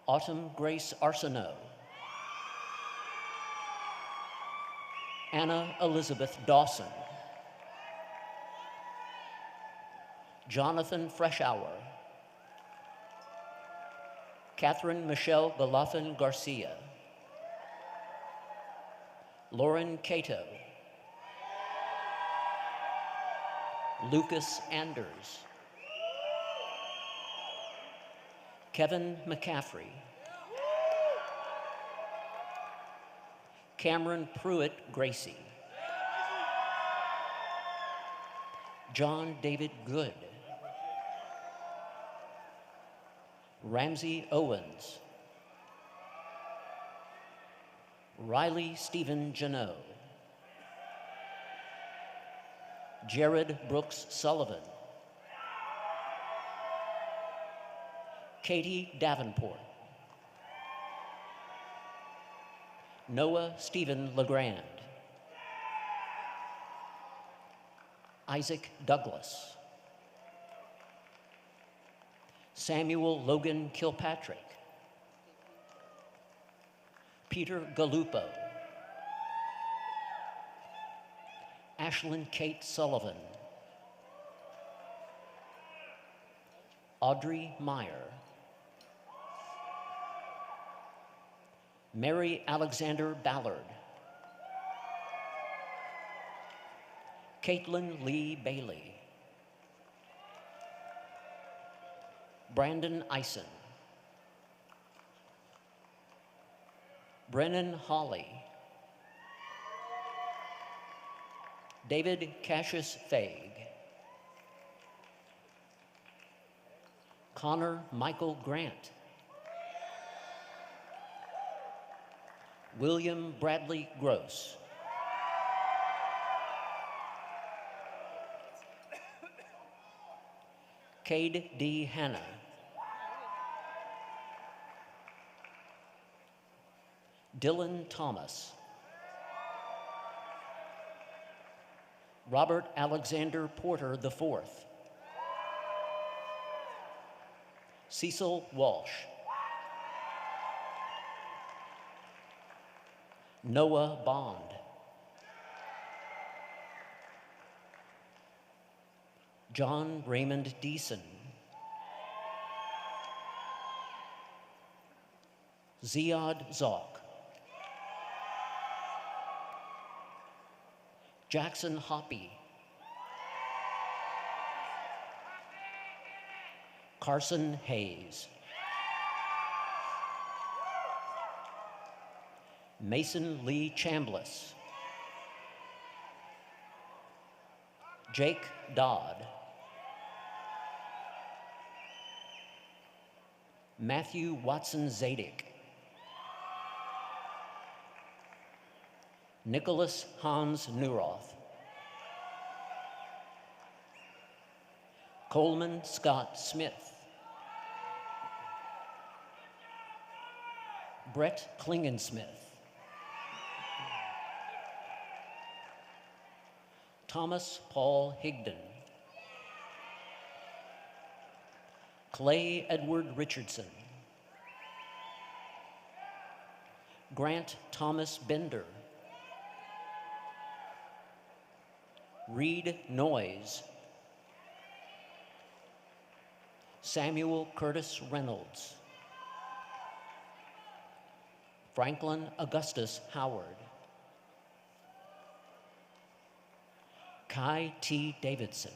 Autumn Grace Arsenault, Anna Elizabeth Dawson, Jonathan Freshour, Catherine Michelle Galafin Garcia, Lauren Cato, Lucas Anders, Kevin McCaffrey, Cameron Pruitt Gracie, John David Good, Ramsey Owens, Riley Stephen Janot, Jared Brooks Sullivan, Katie Davenport, Noah Stephen LeGrand, Isaac Douglas, Samuel Logan Kilpatrick, Peter Galupo, Ashlyn Kate Sullivan, Audrey Meyer, Mary Alexander Ballard, Caitlin Lee Bailey, Brandon Eisen, Brennan Hawley, David Cassius Faig, Connor Michael Grant, William Bradley Gross, Cade D. Hanna, Dylan Thomas, Robert Alexander Porter IV, Cecil Walsh, Noah Bond, John Raymond Deason, Ziad Zalk, Jackson Hoppy, Carson Hayes, Mason Lee Chambliss, Jake Dodd, Matthew Watson Zadig, Nicholas Hans Neuroth, Coleman Scott Smith, Brett Klingensmith, Thomas Paul Higdon, Clay Edward Richardson, Grant Thomas Bender, Reed Noyes, Samuel Curtis Reynolds, Franklin Augustus Howard, Kai T. Davidson,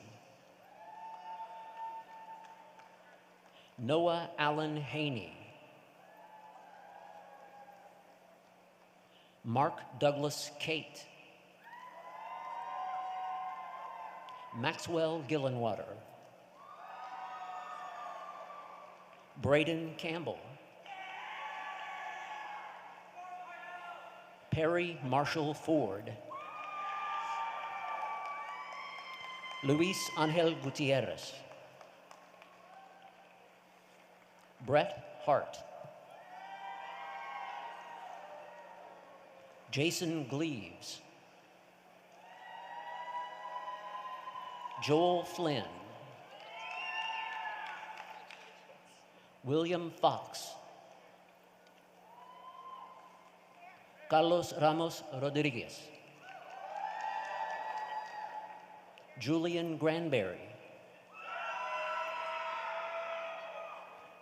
Noah Allen Haney, Mark Douglas Cate, Maxwell Gillenwater, Braden Campbell, Perry Marshall Ford, Luis Angel Gutierrez, Brett Hart, Jason Gleaves, Joel Flynn, William Fox, Carlos Ramos Rodriguez, Julian Granberry,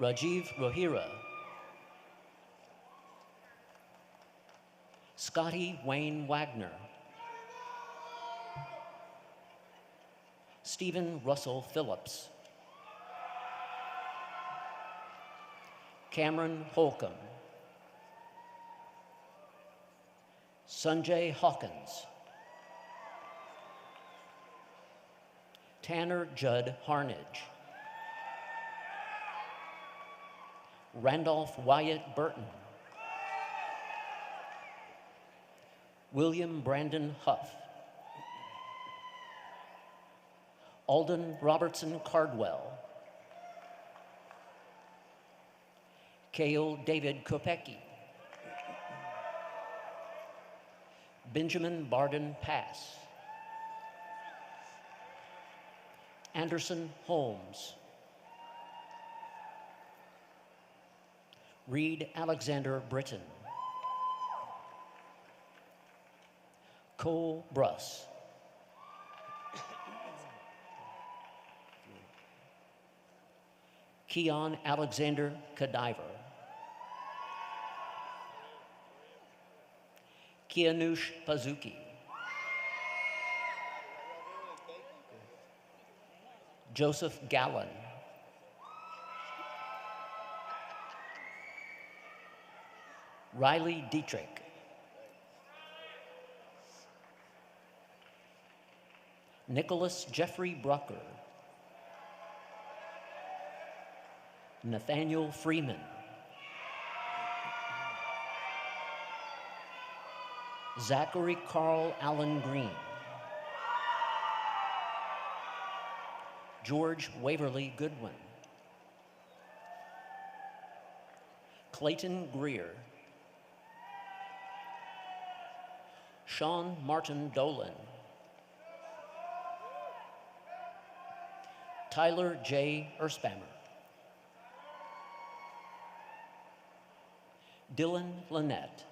Rajiv Rohira, Scotty Wayne Wagner, Stephen Russell Phillips, Cameron Holcomb, Sanjay Hawkins, Tanner Judd Harnage. Randolph Wyatt Burton. William Brandon Huff. Alden Robertson Cardwell. Cale David Kopecki. Benjamin Barden Pass. Anderson Holmes. Reed Alexander Britton. Cole Bruss. Keon Alexander Kadiver. Kianush Pazuki. Joseph Gallen. Riley Dietrich. Nicholas Jeffrey Brucker. Nathaniel Freeman. Zachary Carl Allen Green. George Waverly Goodwin. Clayton Greer. Sean Martin Dolan. Tyler J. Erspammer. Dylan Lynette.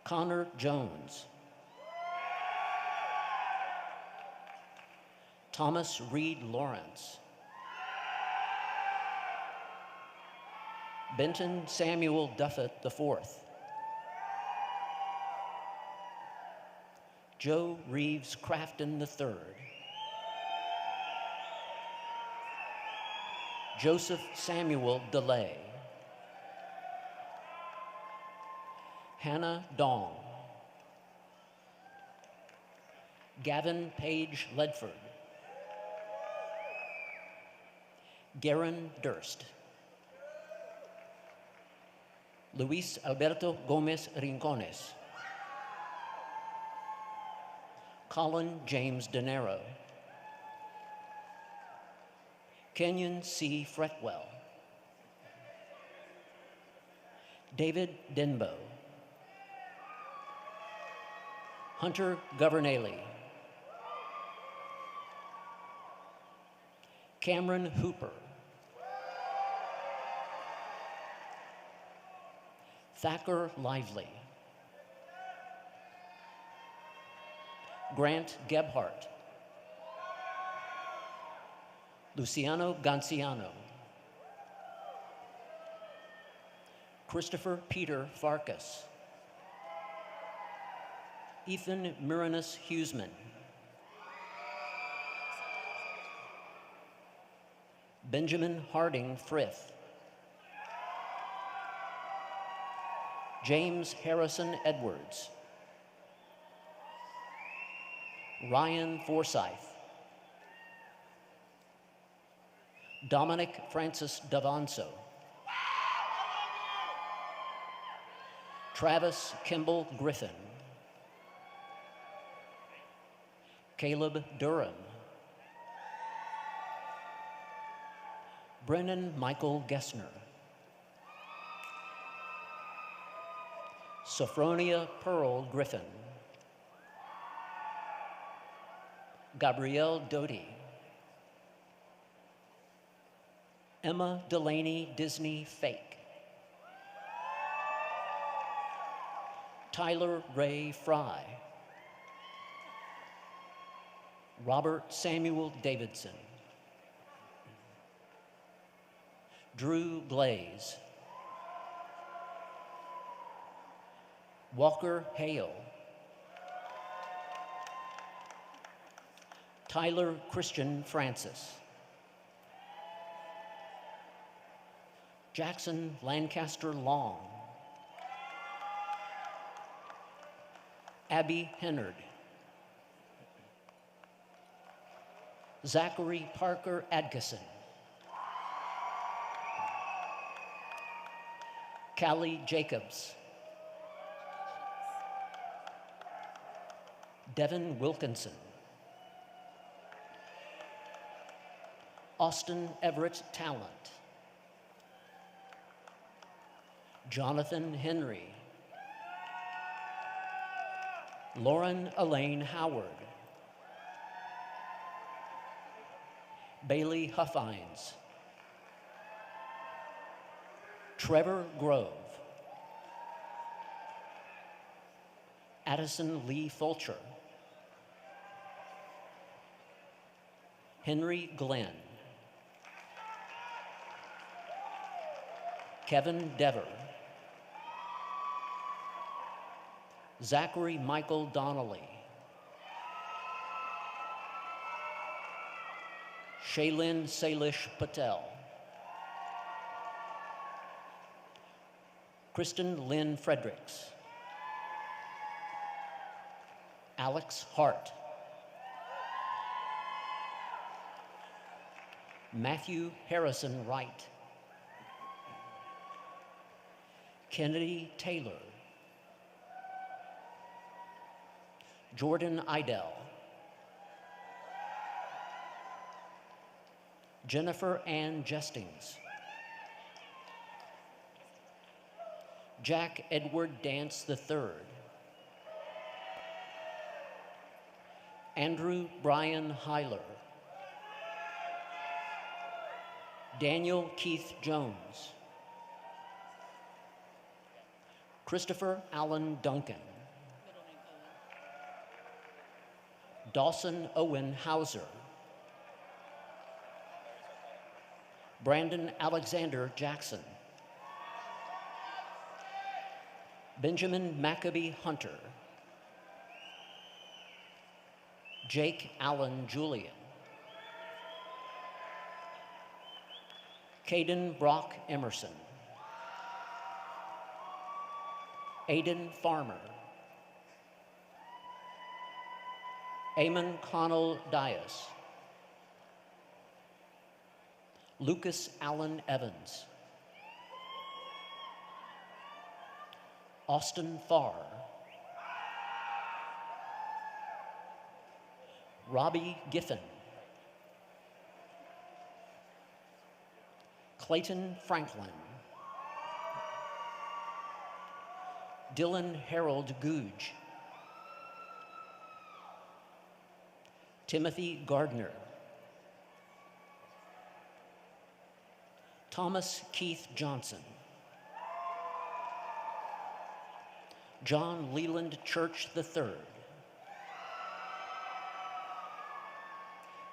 Connor Jones. Thomas Reed Lawrence. Benton Samuel Duffett IV. Joe Reeves Crafton III. Joseph Samuel DeLay. Hannah Dong. Gavin Page Ledford. Garen Durst. Luis Alberto Gomez Rincones. Colin James DeNero. Kenyon C. Fretwell. David Denbo. Hunter Governale. Cameron Hooper. Thacker Lively. Grant Gebhardt. Luciano Ganciano. Christopher Peter Farkas. Ethan Miranus Huseman. Benjamin Harding Frith. James Harrison Edwards. Ryan Forsyth. Dominic Francis Davanso. Travis Kimball Griffin. Caleb Durham. Brennan Michael Gessner. Sophronia Pearl Griffin. Gabrielle Doty. Emma Delaney Disney Fake. Tyler Ray Fry. Robert Samuel Davidson. Drew Glaze. Walker Hale. Tyler Christian Francis. Jackson Lancaster Long. Abby Hennard. Zachary Parker Adkison. Callie Jacobs. Devin Wilkinson. Austin Everett Talent. Jonathan Henry. Lauren Elaine Howard. Bailey Huffines. Trevor Grove. Addison Lee Fulcher. Henry Glenn. Kevin Dever. Zachary Michael Donnelly. Shaylin Salish Patel. Kristen Lynn Fredericks. Alex Hart. Matthew Harrison Wright. Kennedy Taylor. Jordan Idell. Jennifer Ann Jestings. Jack Edward Dance III. Andrew Brian Heiler. Daniel Keith Jones. Christopher Allen Duncan. Dawson Owen Hauser. Brandon Alexander Jackson. Benjamin Maccabee Hunter. Jake Allen Julian. Caden Brock Emerson. Aiden Farmer. Eamon Connell Dias. Lucas Allen Evans. Austin Farr. Robbie Giffen. Clayton Franklin. Dylan Harold Googe. Timothy Gardner. Thomas Keith Johnson. John Leland Church III.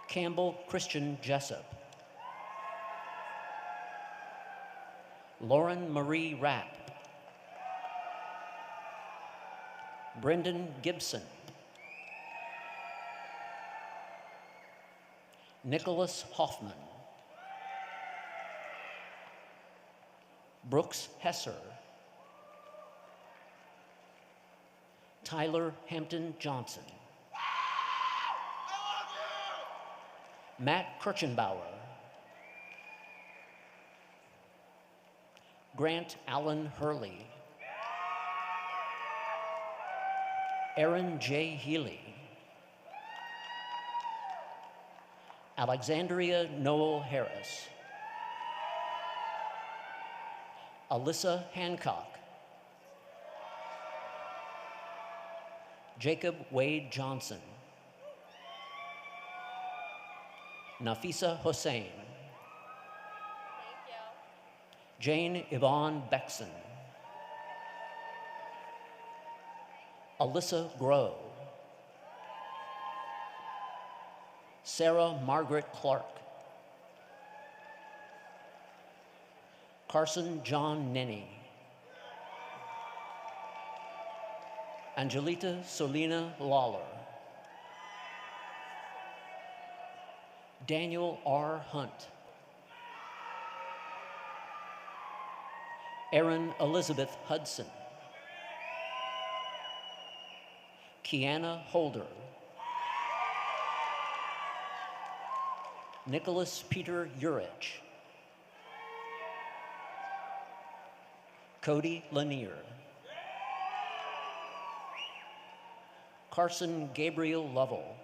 Campbell Christian Jessup. Lauren Marie Rapp. Brendan Gibson. Nicholas Hoffman. Brooks Hesser. Tyler Hampton Johnson. Matt Kirchenbauer. Grant Allen Hurley. Aaron J. Healy. Alexandria Noel Harris. Alyssa Hancock. Jacob Wade Johnson. Nafisa Hossein. Jane Yvonne Beckson. Alyssa Grow. Sarah Margaret Clark. Carson John Nenny. Angelita Solina Lawler. Daniel R. Hunt. Erin Elizabeth Hudson. Kiana Holder. Nicholas Peter Urich, Cody Lanier, Carson Gabriel Lovell,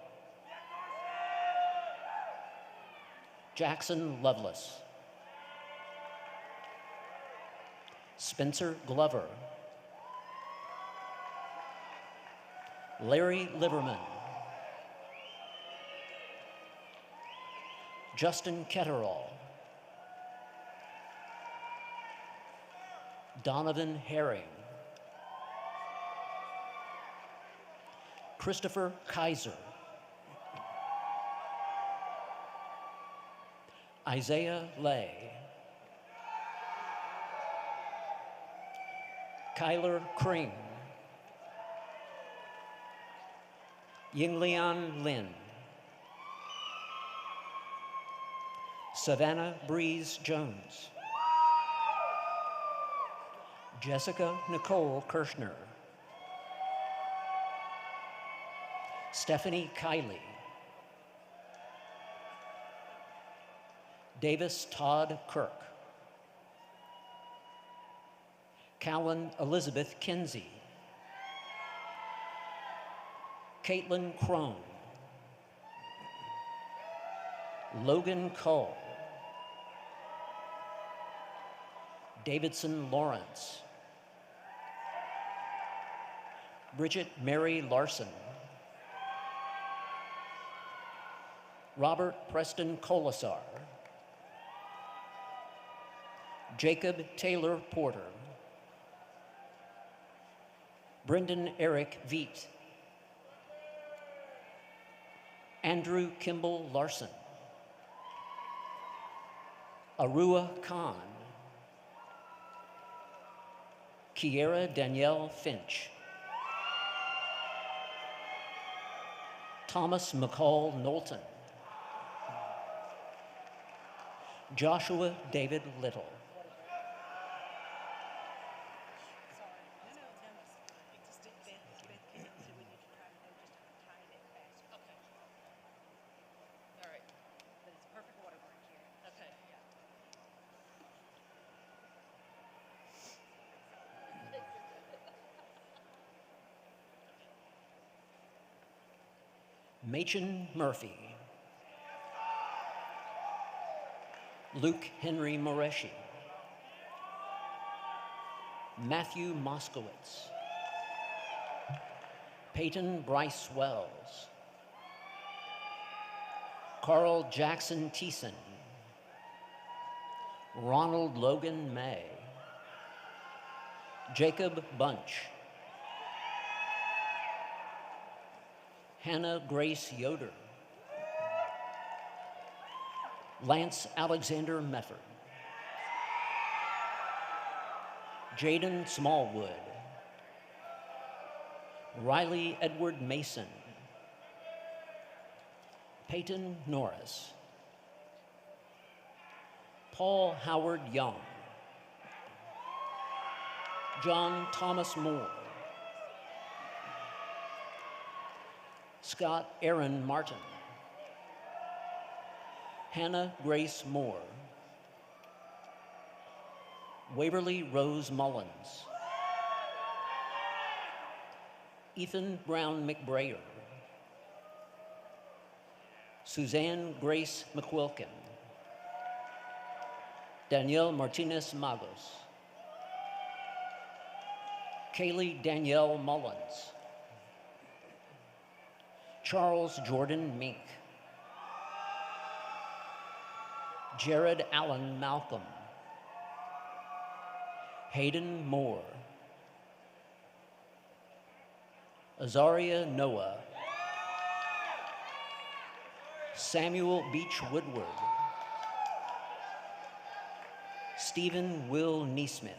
Jackson Lovelace, Spencer Glover, Larry Liverman, Justin Ketterall, Donovan Herring, Christopher Kaiser, Isaiah Lay, Kyler Kring, Yinglian Lin, Savannah Breeze Jones, Jessica Nicole Kirshner, Stephanie Kiley, Davis Todd Kirk, Callan Elizabeth Kinsey, Caitlin Crone, Logan Cole, Davidson Lawrence, Bridget Mary Larson, Robert Preston Colasar, Jacob Taylor Porter, Brendan Eric Veet, Andrew Kimball Larson, Arua Khan, Kiera Danielle Finch, Thomas McCall Knowlton, Joshua David Little, Machen Murphy, Luke Henry Moreshi, Matthew Moskowitz, Peyton Bryce Wells, Carl Jackson Thiessen, Ronald Logan May, Jacob Bunch, Hannah Grace Yoder, Lance Alexander Mefford, Jaden Smallwood, Riley Edward Mason, Peyton Norris, Paul Howard Young, John Thomas Moore, Scott Aaron Martin, Hannah Grace Moore, Waverly Rose Mullins, Ethan Brown McBrayer, Suzanne Grace McQuilkin, Danielle Martinez Magos, Kaylee Danielle Mullins, Charles Jordan Mink, Jared Allen Malcolm, Hayden Moore, Azaria Noah, Samuel Beach Woodward, Stephen Will Neesmith,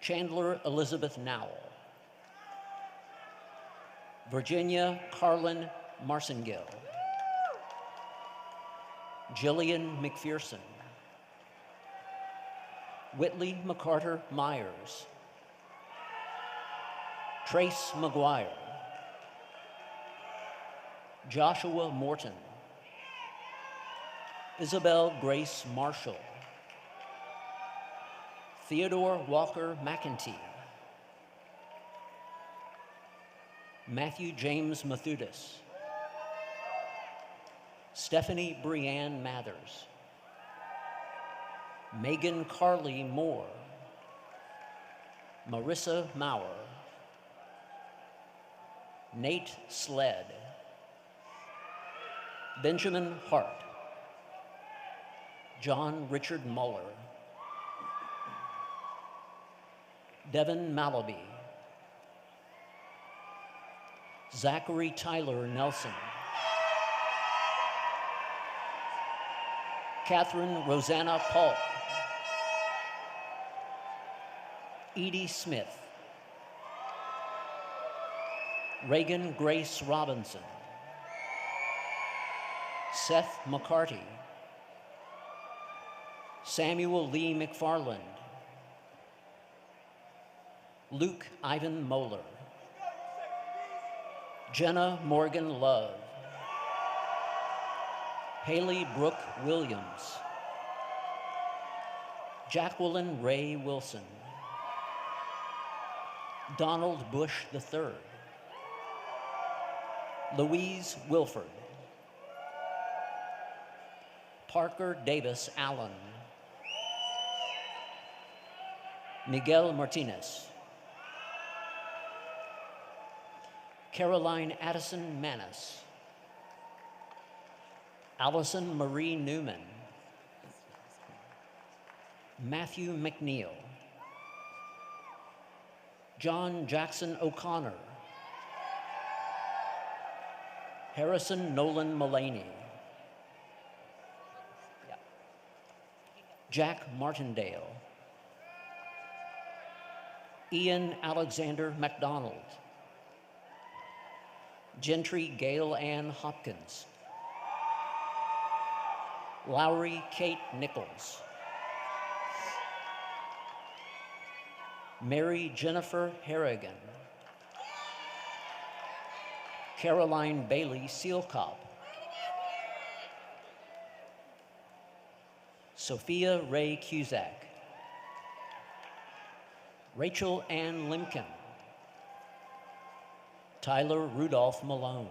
Chandler Elizabeth Nowell, Virginia Carlin Marcingill, Jillian McPherson, Whitley McCarter Myers, Trace McGuire, Joshua Morton, Isabel Grace Marshall, Theodore Walker McEntee, Matthew James Mathudas, Stephanie Brianne Mathers, Megan Carly Moore, Marissa Maurer, Nate Sled, Benjamin Hart, John Richard Muller, Devin Malaby, Zachary Tyler Nelson, Catherine Rosanna Paul, Edie Smith, Reagan Grace Robinson, Seth McCarty, Samuel Lee McFarland, Luke Ivan Moeller, Jenna Morgan Love, Haley Brooke Williams, Jacqueline Ray Wilson, Donald Bush III, Louise Wilford, Parker Davis Allen, Miguel Martinez, Caroline Addison Manis, Allison Marie Newman, Matthew McNeil, John Jackson O'Connor, Harrison Nolan Mullaney, Jack Martindale, Ian Alexander MacDonald, Gentry Gail Ann Hopkins, Lowry Kate Nichols, Mary Jennifer Harrigan, Caroline Bailey Sealcop, Sophia Ray Cusack, Rachel Ann Limkin, Tyler Rudolph Malone,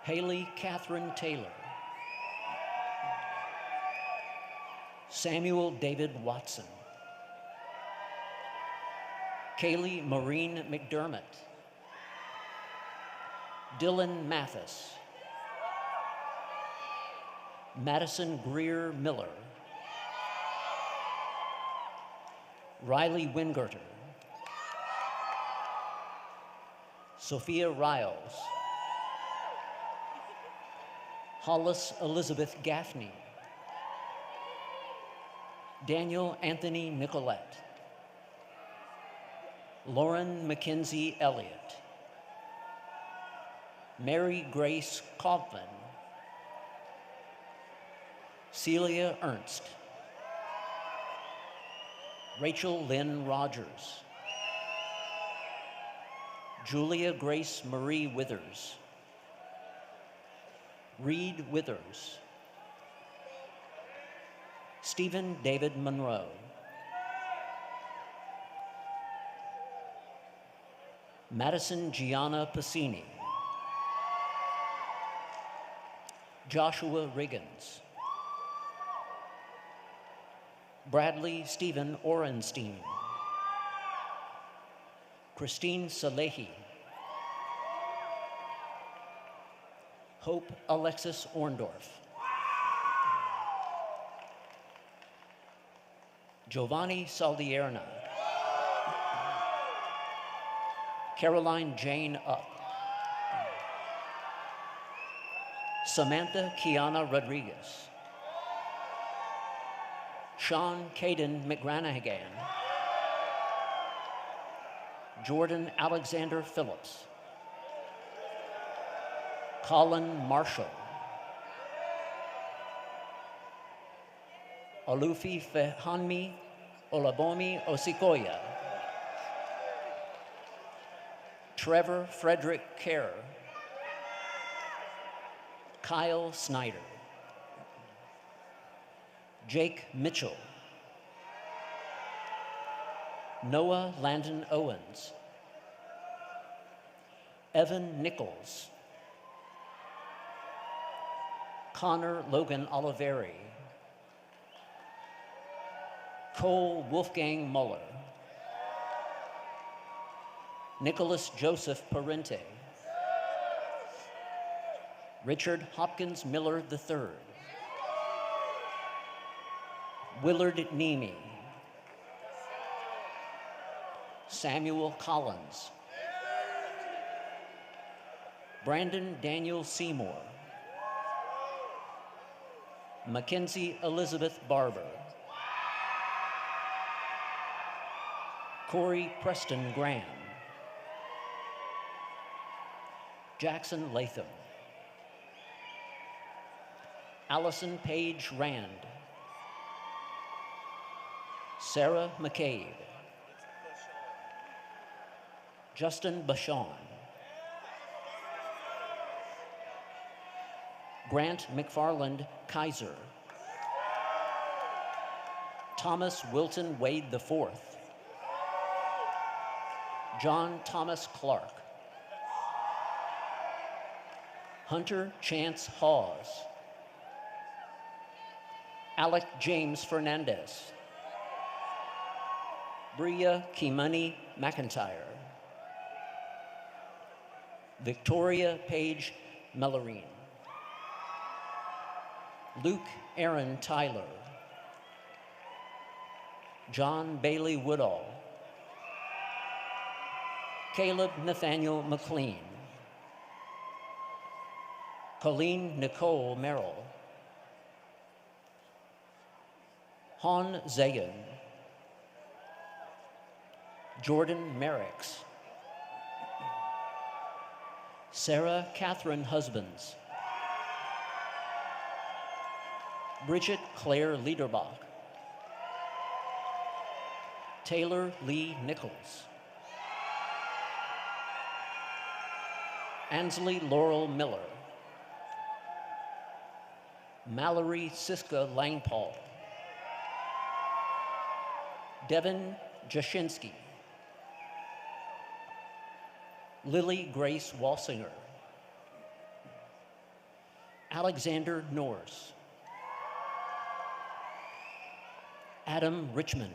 Haley Catherine Taylor, Samuel David Watson, Kaylee Maureen McDermott, Dylan Mathis, Madison Greer Miller, Riley Wingerter, Sophia Riles, Hollis Elizabeth Gaffney, Daniel Anthony Nicolette, Lauren Mackenzie Elliott, Mary Grace Coughlin, Celia Ernst, Rachel Lynn Rogers, Julia Grace Marie Withers, Reed Withers, Stephen David Monroe, Madison Gianna Pacini, Joshua Riggins, Bradley Stephen Orenstein, Christine Salehi, Hope Alexis Orndorff, Giovanni Saldierna, Caroline Jane Up, Samantha Kiana Rodriguez, Sean Caden McGranahan, Jordan Alexander Phillips, Colin Marshall, Olufi Fehanmi Olabomi Osikoya, Trevor Frederick Kerr, Kyle Snyder, Jake Mitchell, Noah Landon Owens, Evan Nichols, Connor Logan Oliveri, Cole Wolfgang Muller, Nicholas Joseph Parente, Richard Hopkins Miller III, Willard Nemi, Samuel Collins, Brandon Daniel Seymour, Mackenzie Elizabeth Barber, Corey Preston Graham, Jackson Latham, Allison Page Rand, Sarah McCabe, Justin Bashan, Grant McFarland Kaiser, Thomas Wilton Wade IV, John Thomas Clark, Hunter Chance Hawes, Alec James Fernandez, Bria Kimani McIntyre, Victoria Page Mellarine, Luke Aaron Tyler, John Bailey Woodall, Caleb Nathaniel McLean, Colleen Nicole Merrill, Han Zayan, Jordan Merricks, Sarah Catherine Husbands, Bridget Claire Liederbach, Taylor Lee Nichols, Ansley Laurel Miller, Mallory Siska Langpaul, Devin Jashinsky, Lily Grace Walsinger, Alexander Norse, Adam Richmond,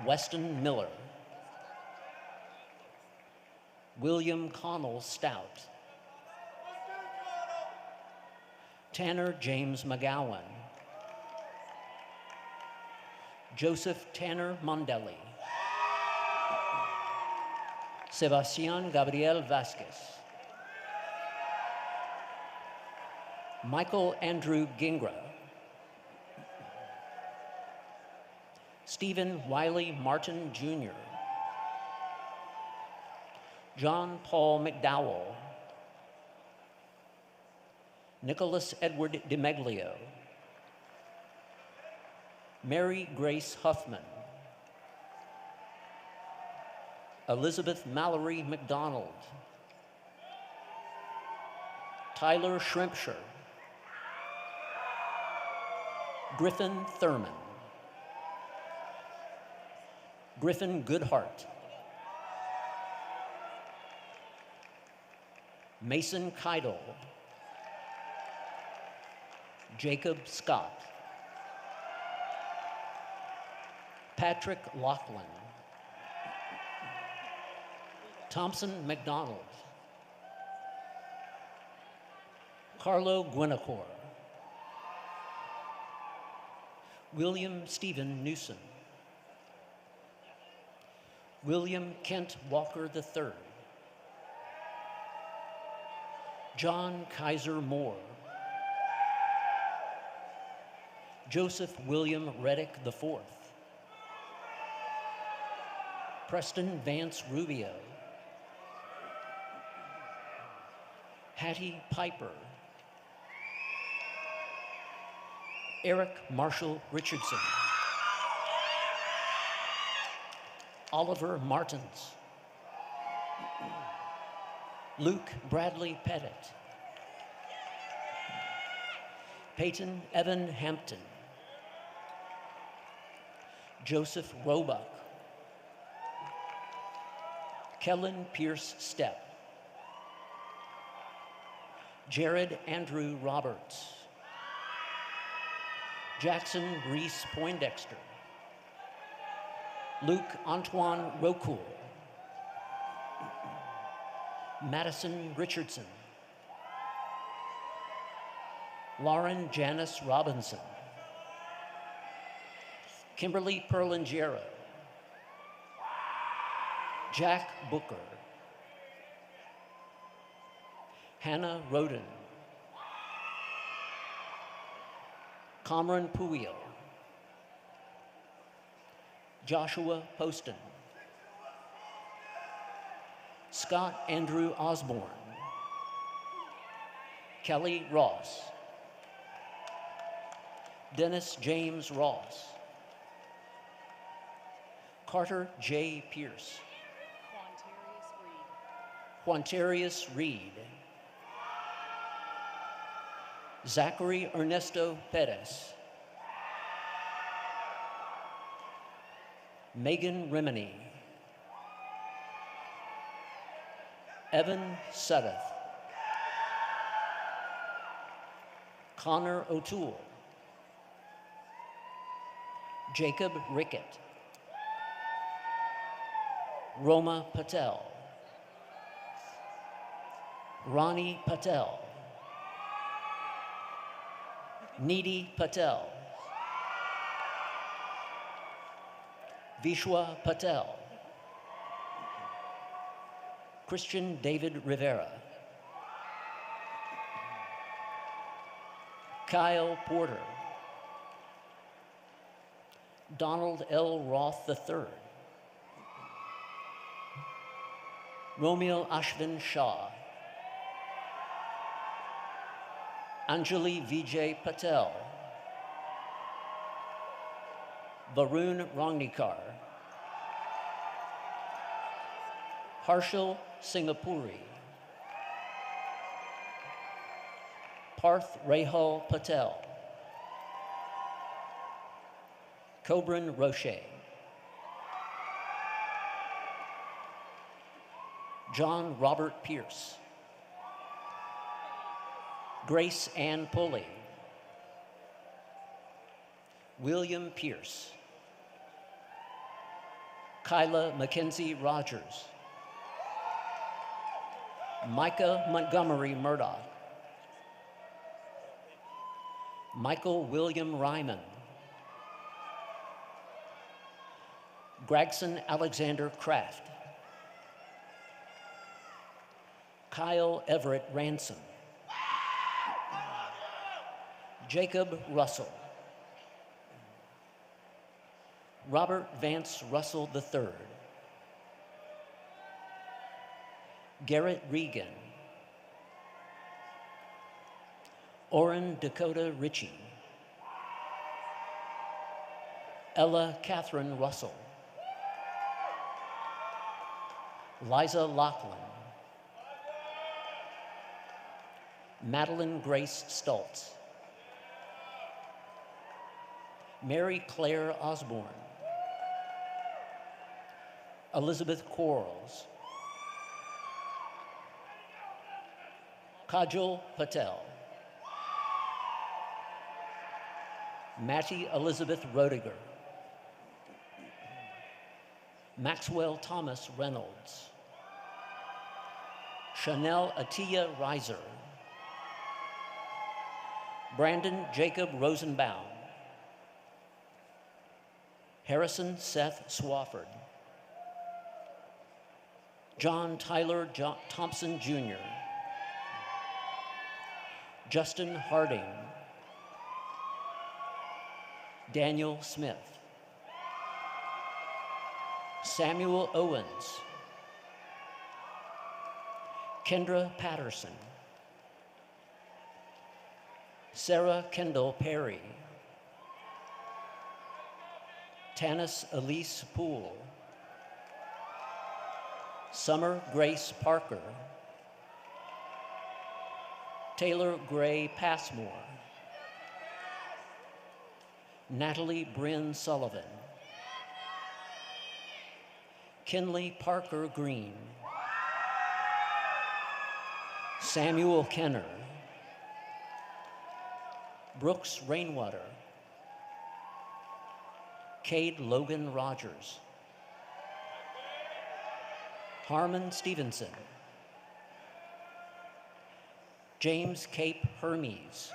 Weston Miller, William Connell Stout, Tanner James McGowan, Joseph Tanner Mondelli, Sebastian Gabriel Vasquez, Michael Andrew Gingra, Stephen Wiley Martin Jr., John Paul McDowell, Nicholas Edward DiMeglio, Mary Grace Huffman, Elizabeth Mallory McDonald, Tyler Shrimpshire, Griffin Thurman, Griffin Goodhart, Mason Keidel, Jacob Scott, Patrick Laughlin, Thompson McDonald, Carlo Guinacore, William Stephen Newsom, William Kent Walker III, John Kaiser Moore, Joseph William Reddick IV, Preston Vance Rubio, Hattie Piper, Eric Marshall Richardson, Oliver Martins, Luke Bradley Pettit, Peyton Evan Hampton, Joseph Roebuck, Kellen Pierce Stepp, Jared Andrew Roberts, Jackson Reese Poindexter, Luke Antoine Rocoul, Madison Richardson, Lauren Janice Robinson, Kimberly Perlingiero, Jack Booker, Hannah Roden, Cameron Puyo, Joshua Poston, Scott Andrew Osborne, Kelly Ross, Dennis James Ross, Carter J. Pierce, Quantarius Reed, Zachary Ernesto Perez, Megan Rimini, Evan Suddeth, Connor O'Toole, Jacob Rickett, Roma Patel, Ronnie Patel, Needy Patel, Vishwa Patel, Christian David Rivera, Kyle Porter, Donald L. Roth III, Romeo Ashvin Shah, Anjali Vijay Patel, Varun Rangnikar, Harshil Singapuri, Parth Rahul Patel, Cobran Roche, John Robert Pierce, Grace Ann Pulley, William Pierce, Kyla Mackenzie Rogers, Micah Montgomery Murdoch, Michael William Ryman, Gregson Alexander Kraft, Kyle Everett Ransom, Jacob Russell, Robert Vance Russell III, Garrett Regan, Orrin Dakota Ritchie, Ella Catherine Russell, Liza Lachlan, Madeline Grace Stoltz, Mary Claire Osborne, Elizabeth Quarles, Kajal Patel, Mattie Elizabeth Rodiger, Maxwell Thomas Reynolds, Chanel Atia Reiser, Brandon Jacob Rosenbaum, Harrison Seth Swafford, John Tyler Thompson Jr., Justin Harding, Daniel Smith, Samuel Owens, Kendra Patterson, Sarah Kendall Perry, Tanis Elise Poole, Summer Grace Parker, Taylor Gray Passmore, Natalie Bryn Sullivan, Kinley Parker Green, Samuel Kenner, Brooks Rainwater, Cade Logan Rogers, Harmon Stevenson, James Cape Hermes,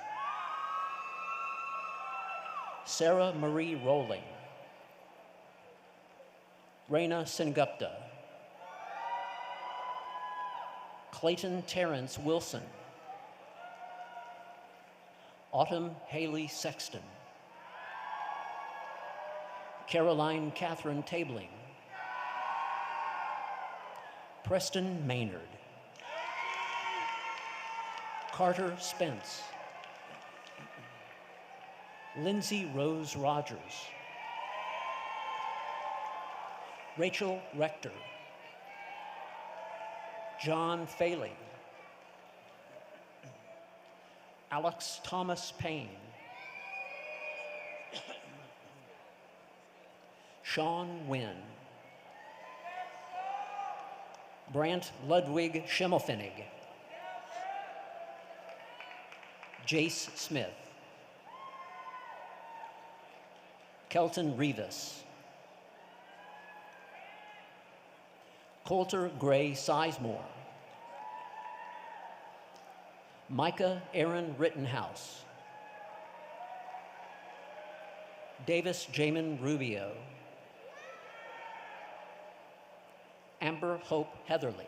Sarah Marie Rowling, Reina Sengupta, Clayton Terrence Wilson, Autumn Haley Sexton, Caroline Catherine Tabling, Preston Maynard, Carter Spence, Lindsay Rose Rogers, Rachel Rector, John Faley, Alex Thomas Payne, Sean Wynn, Brant Ludwig Schimmelfinnig, Jace Smith, Kelton Rivas, Coulter Gray Sizemore, Micah Aaron Rittenhouse, Davis Jamin Rubio, Amber Hope Heatherly,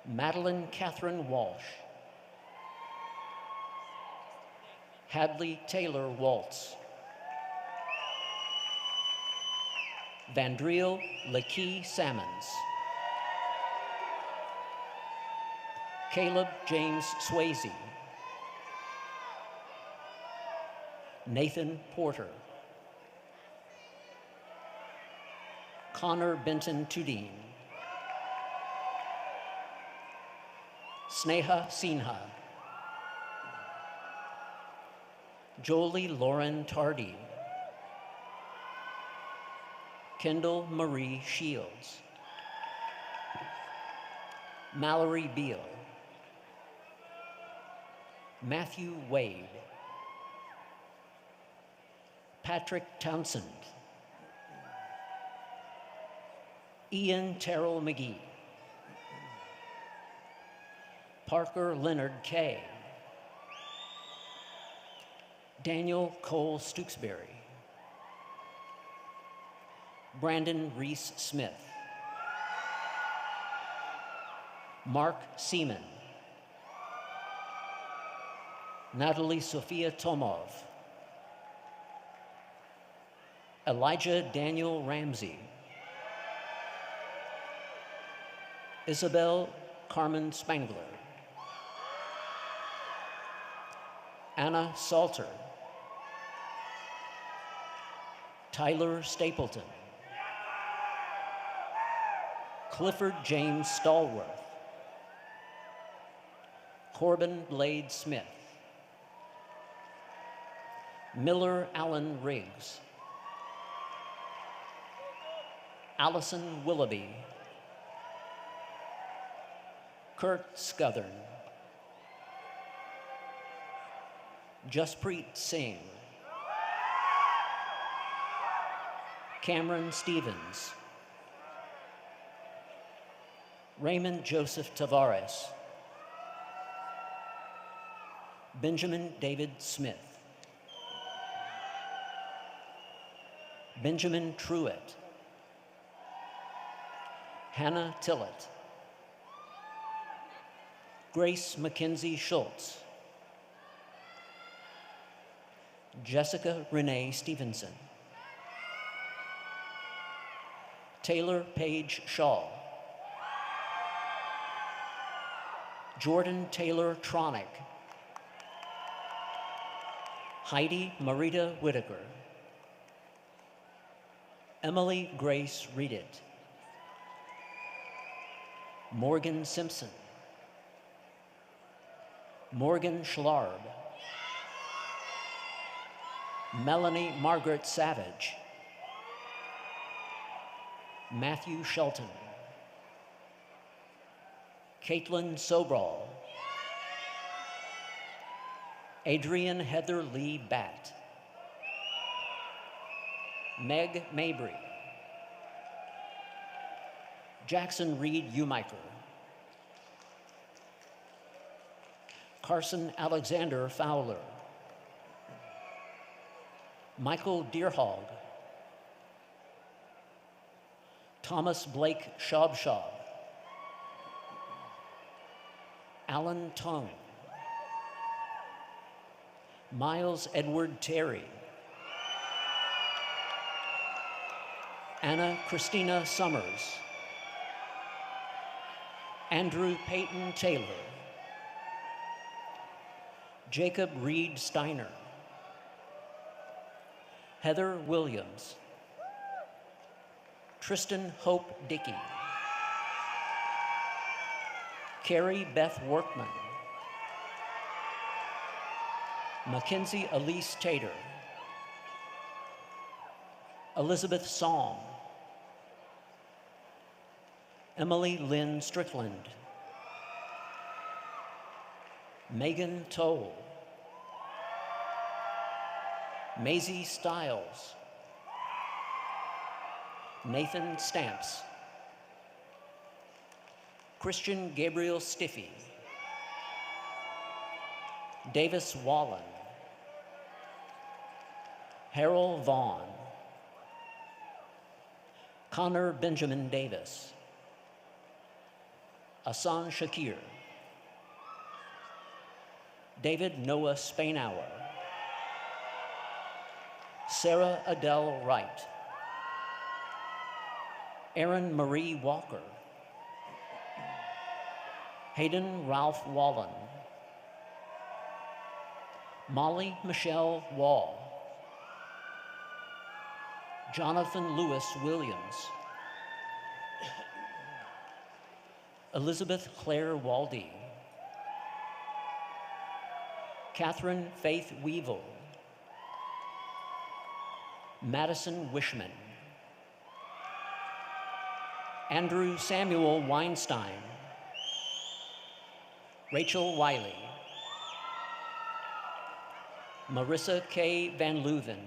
Madeline Catherine Walsh, Hadley Taylor Waltz, Vandriel Lakey Sammons, Caleb James Swayze, Nathan Porter, Connor Benton Tudine, Sneha Sinha, Jolie Lauren Tardy, Kendall Marie Shields, Mallory Beal, Matthew Wade, Patrick Townsend, Ian Terrell McGee, Parker Leonard Kay, Daniel Cole Stooksbury, Brandon Reese Smith, Mark Seaman, Natalie Sophia Tomov, Elijah Daniel Ramsey, Isabel Carmen Spangler, Anna Salter, Tyler Stapleton, Clifford James Stallworth, Corbin Blade Smith, Miller Allen Riggs, Allison Willoughby, Kurt Scuthern, Jaspreet Singh, Cameron Stevens, Raymond Joseph Tavares, Benjamin David Smith, Benjamin Truitt, Hannah Tillett, Grace Mackenzie Schultz, Jessica Renee Stevenson, Taylor Page Shaw, Jordan Taylor Tronick, Heidi Marita Whitaker, Emily Grace Reedit, Morgan Simpson, Morgan Schlarb, Melanie Margaret Savage, Matthew Shelton, Caitlin Sobral, Adrian Heather Lee Batt, Meg Mabry, Jackson Reed Umiker, Carson Alexander Fowler, Michael Deerhog, Thomas Blake Schaub, Alan Tung, Miles Edward Terry, Anna Christina Summers, Andrew Peyton Taylor, Jacob Reed Steiner, Heather Williams, Tristan Hope Dickey, Carrie Beth Workman, Mackenzie Elise Tater, Elizabeth Song, Emily Lynn Strickland, Megan Toll, Maisie Stiles, Nathan Stamps, Christian Gabriel Stiffy, Davis Wallen, Harold Vaughn, Connor Benjamin Davis, Asan Shakir, David Noah Spainhour, Sarah Adele Wright, Erin Marie Walker, Hayden Ralph Wallen, Molly Michelle Wall, Jonathan Lewis Williams, Elizabeth Claire Waldy, Catherine Faith Weevil, Madison Wishman, Andrew Samuel Weinstein, Rachel Wiley, Marissa K. Van Leuven,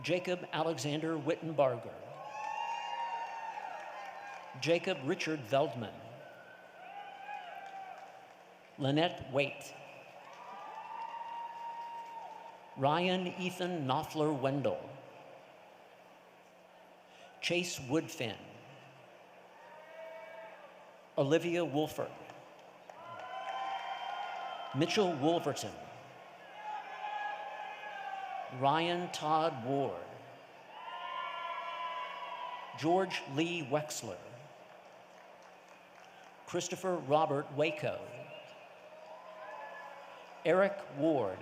Jacob Alexander Wittenbarger, Jacob Richard Veldman, Lynette Waite, Ryan Ethan Knopfler Wendell, Chase Woodfin, Olivia Wolford, Mitchell Wolverton, Ryan Todd Ward, George Lee Wexler, Christopher Robert Waco, Eric Ward,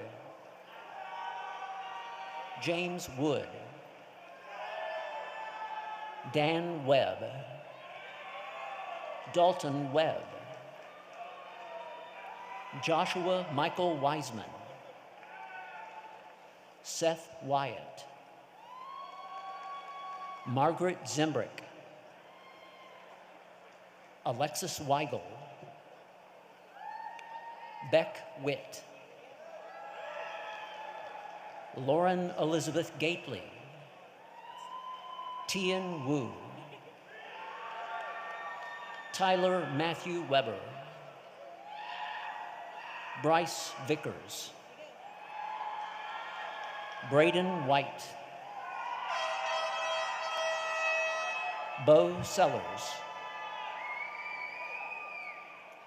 James Wood, Dan Webb, Dalton Webb, Joshua Michael Wiseman, Seth Wyatt, Margaret Zembrick, Alexis Weigel, Beck Witt, Lauren Elizabeth Gately, Tien Wu, Tyler Matthew Weber, Bryce Vickers, Braden White, Bo Sellers,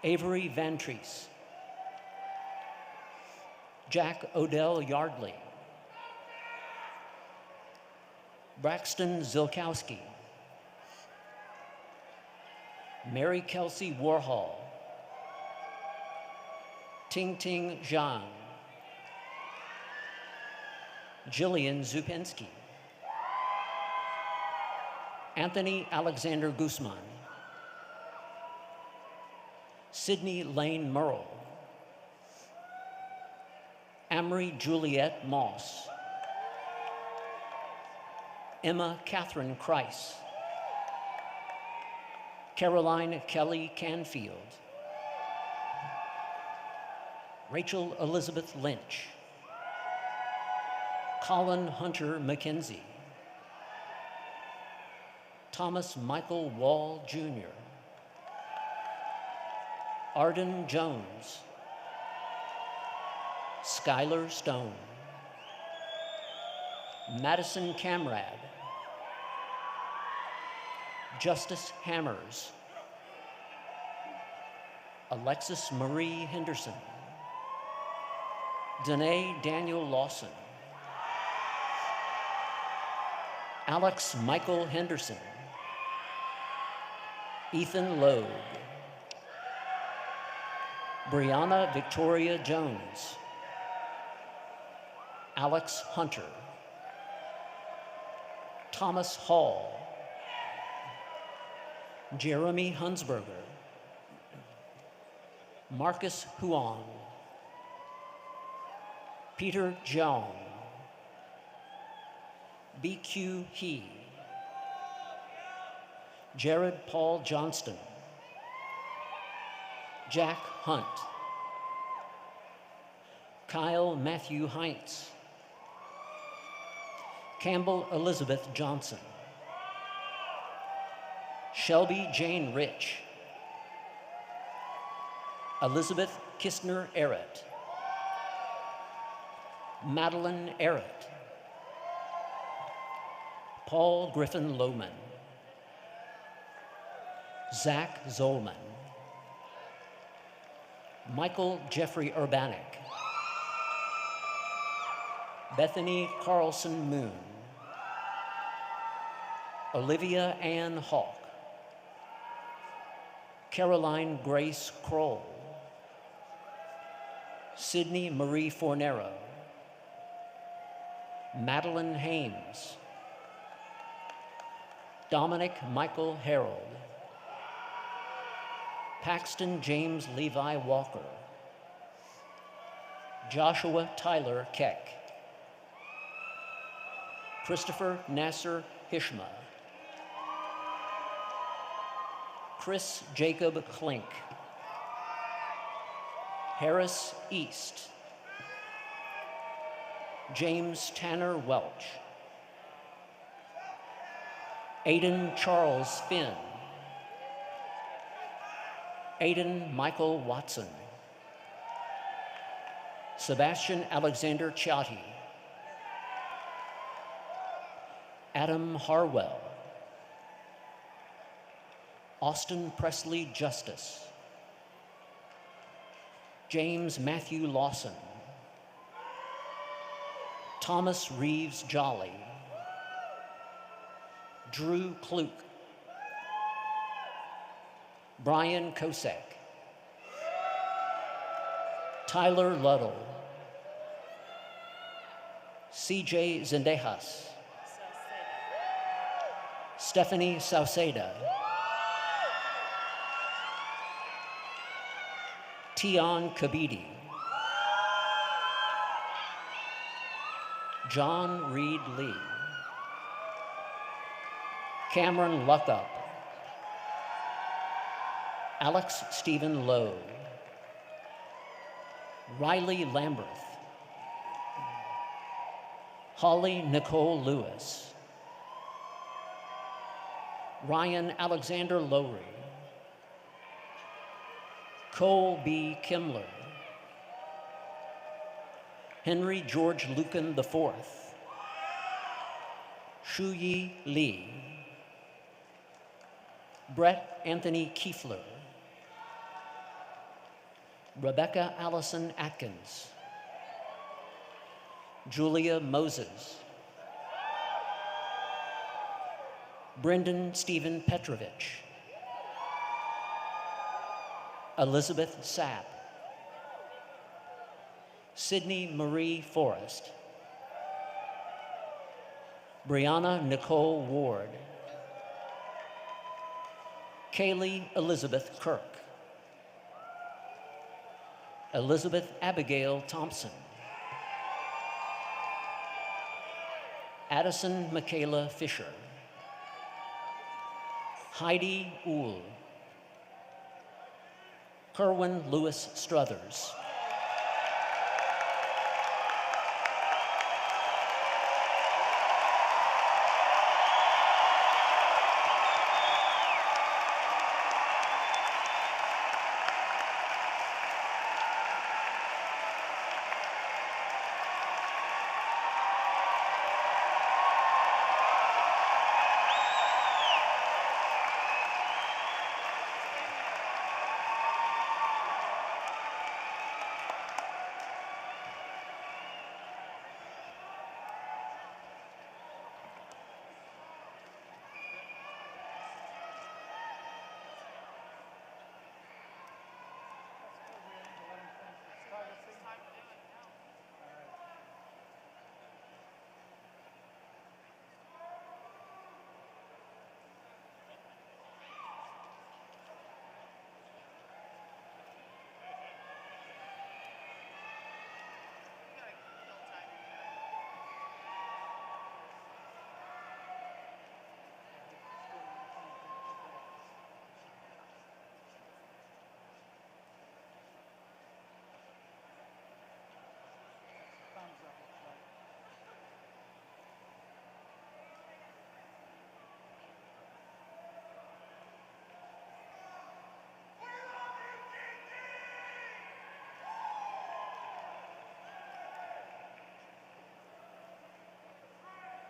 Avery Van Treese, Jack Odell Yardley, Braxton Zilkowski, Mary Kelsey Warhol, Ting Ting Zhang, Jillian Zupinski, Anthony Alexander Guzman, Sydney Lane Merle, Amory Juliette Moss, Emma Catherine Kreis, Caroline Kelly Canfield, Rachel Elizabeth Lynch, Colin Hunter McKenzie, Thomas Michael Wall Jr., Arden Jones, Skylar Stone, Madison Camrad, Justice Hammers, Alexis Marie Henderson, Danae Daniel Lawson, Alex Michael Henderson, Ethan Logue, Brianna Victoria Jones, Alex Hunter, Thomas Hall, Jeremy Hunsberger, Marcus Huang, Peter Jiang, BQ He, Jared Paul Johnston, Jack Hunt, Kyle Matthew Heinz, Campbell Elizabeth Johnson, Shelby Jane Rich, Elizabeth Kistner Errett, Madeline Errett, Paul Griffin Lohman, Zach Zolman, Michael Jeffrey Urbanek, Bethany Carlson Moon, Olivia Ann Hawk, Caroline Grace Kroll, Sydney Marie Fornero, Madeline Hames, Dominic Michael Harold, Paxton James Levi Walker, Joshua Tyler Keck, Christopher Nasser Hishma, Chris Jacob Klink, Harris East, James Tanner Welch, Aiden Charles Finn, Aiden Michael Watson, Sebastian Alexander Chiotti, Adam Harwell, Austin Presley Justice, James Matthew Lawson, Thomas Reeves Jolly, Drew Kluk, Brian Kosek, Tyler Luddle, CJ Zendejas, Stephanie Sauceda, Tion Kabidi, John Reed Lee, Cameron Luckup, Alex Stephen Lowe, Riley Lamberth, Holly Nicole Lewis, Ryan Alexander Lowry, Cole B. Kimler, Henry George Lucan IV, Shuyi Lee, Brett Anthony Kiefler, Rebecca Allison Atkins, Julia Moses, Brendan Stephen Petrovich, Elizabeth Sapp, Sydney Marie Forrest, Brianna Nicole Ward, Kaylee Elizabeth Kirk, Elizabeth Abigail Thompson. Addison Michaela Fisher. Heidi Uhl. Kerwin Lewis Struthers.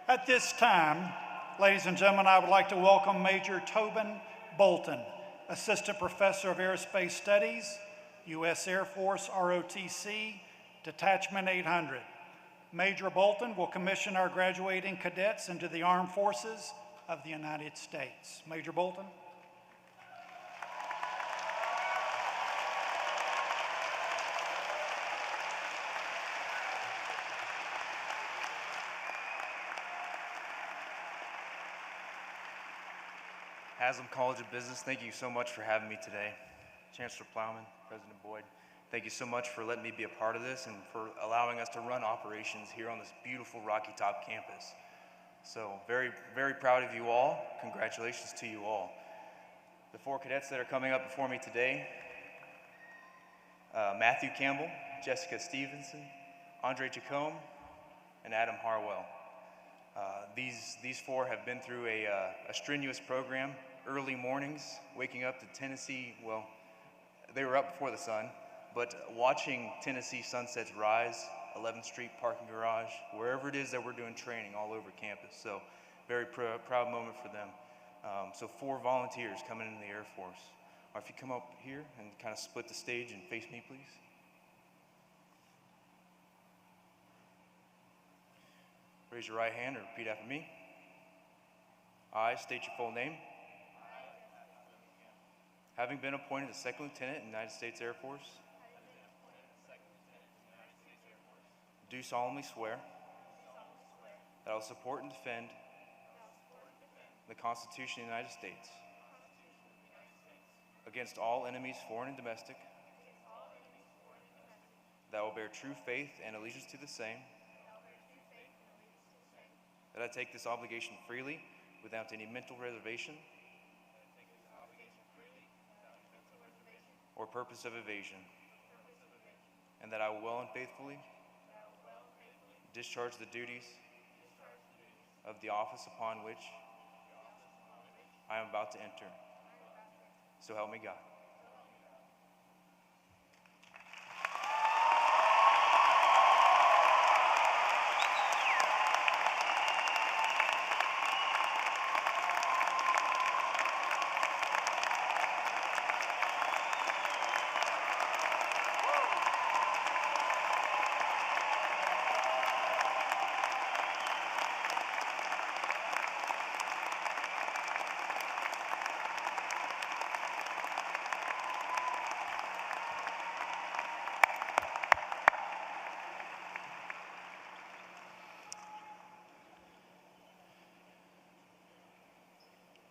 At this time, ladies and gentlemen, I would like to welcome Major Tobin Bolton, Assistant Professor of Aerospace Studies, U.S. Air Force ROTC, Detachment 800. Major Bolton will commission our graduating cadets into the Armed Forces of the United States. Major Bolton. Haslam College of Business, thank you so much for having me today. Chancellor Plowman, President Boyd, thank you so much for letting me be a part of this and for allowing us to run operations here on this beautiful Rocky Top campus. So very, very proud of you all. Congratulations to you all. The four cadets that are coming up before me today, Matthew Campbell, Jessica Stevenson, Andre Chacombe, and Adam Harwell. These four have been through a strenuous program, early mornings, waking up to Tennessee. Well, they were up before the sun, but watching Tennessee sunsets rise, 11th Street parking garage, wherever it is that we're doing training all over campus. So very proud moment for them. So 4 volunteers coming into the Air Force. Or if you come up here and kind of split the stage and face me, please. Raise your right hand and repeat after me. I state your full name. Having been appointed a second lieutenant in the United States Air Force, do solemnly swear that I will support and defend the Constitution of the United States against all enemies, foreign and domestic, that I will bear true faith and allegiance to the same, that I take this obligation freely without any mental reservation or purpose of evasion, and that I will well and faithfully discharge the duties of the office upon which I am about to enter. So help me God.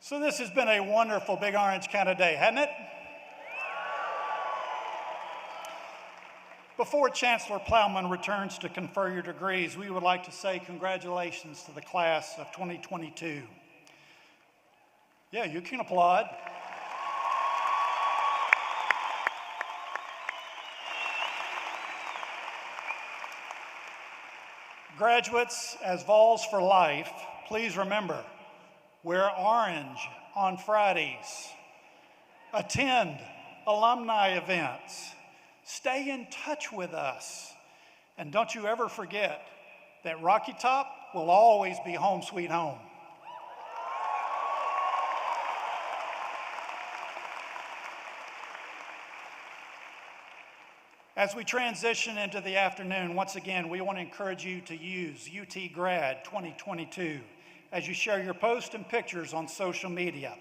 So this has been a wonderful Big Orange kind of day, hasn't it? Before Chancellor Plowman returns to confer your degrees, we would like to say congratulations to the class of 2022. Yeah, you can applaud. Graduates, as Vols for life, please remember, wear orange on Fridays. Attend alumni events. Stay in touch with us. And don't you ever forget that Rocky Top will always be home sweet home. As we transition into the afternoon, once again, we want to encourage you to use UT Grad 2022 as you share your posts and pictures on social media.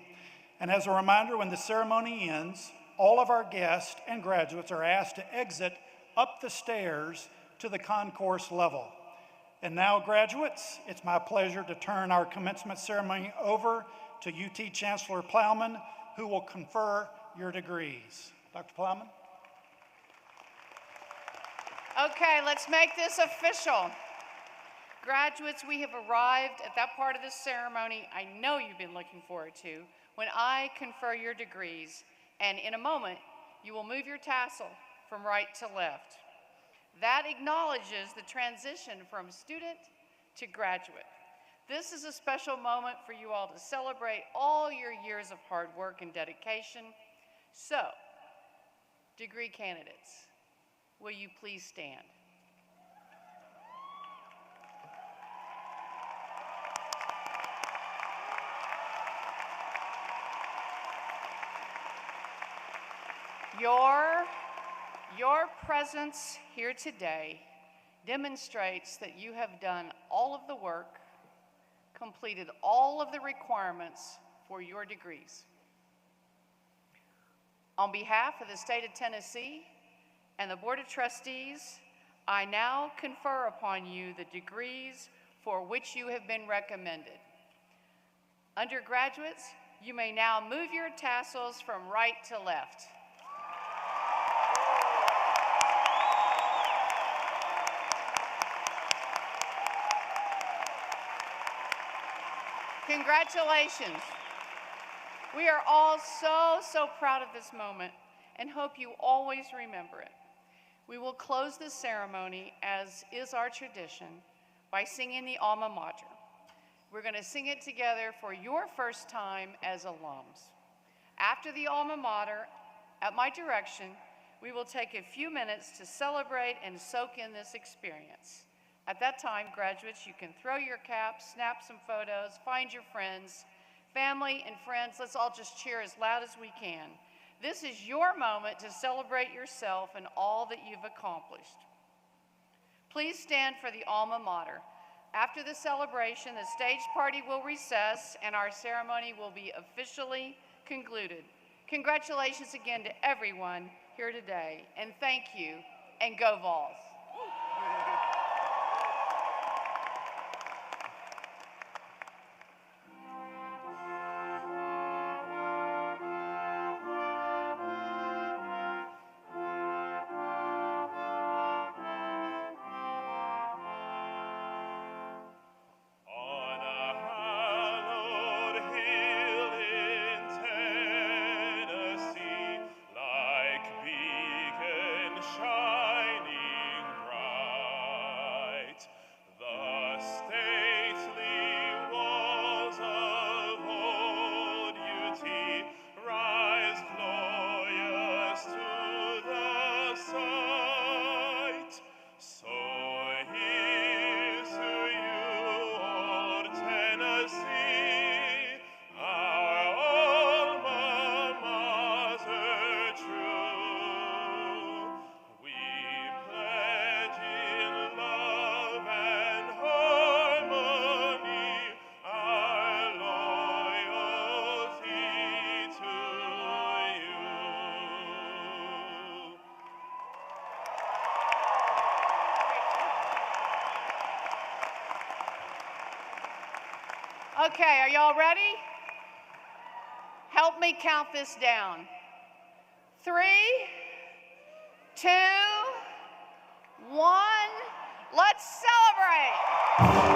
And as a reminder, when the ceremony ends, all of our guests and graduates are asked to exit up the stairs to the concourse level. And now, graduates, it's my pleasure to turn our commencement ceremony over to UT Chancellor Plowman, who will confer your degrees. Dr. Plowman? Okay, let's make this official. Graduates, we have arrived at that part of the ceremony I know you've been looking forward to, when I confer your degrees. And in a moment, you will move your tassel from right to left. That acknowledges the transition from student to graduate. This is a special moment for you all to celebrate all your years of hard work and dedication. So, degree candidates, will you please stand? Your presence here today demonstrates that you have done all of the work, completed all of the requirements for your degrees. On behalf of the state of Tennessee and the Board of Trustees, I now confer upon you the degrees for which you have been recommended. Undergraduates, you may now move your tassels from right to left. Congratulations. We are all so proud of this moment and hope you always remember it. We will close this ceremony, as is our tradition, by singing the alma mater. We're going to sing it together for your first time as alums. After the alma mater, at my direction, we will take a few minutes to celebrate and soak in this experience. At that time, graduates, you can throw your caps, snap some photos, find your friends, family and friends. Let's all just cheer as loud as we can. This is your moment to celebrate yourself and all that you've accomplished. Please stand for the alma mater. After the celebration, the stage party will recess and our ceremony will be officially concluded. Congratulations again to everyone here today, and thank you, and go Vols. Okay, are y'all ready? Help me count this down. 3, 2, one. Let's celebrate.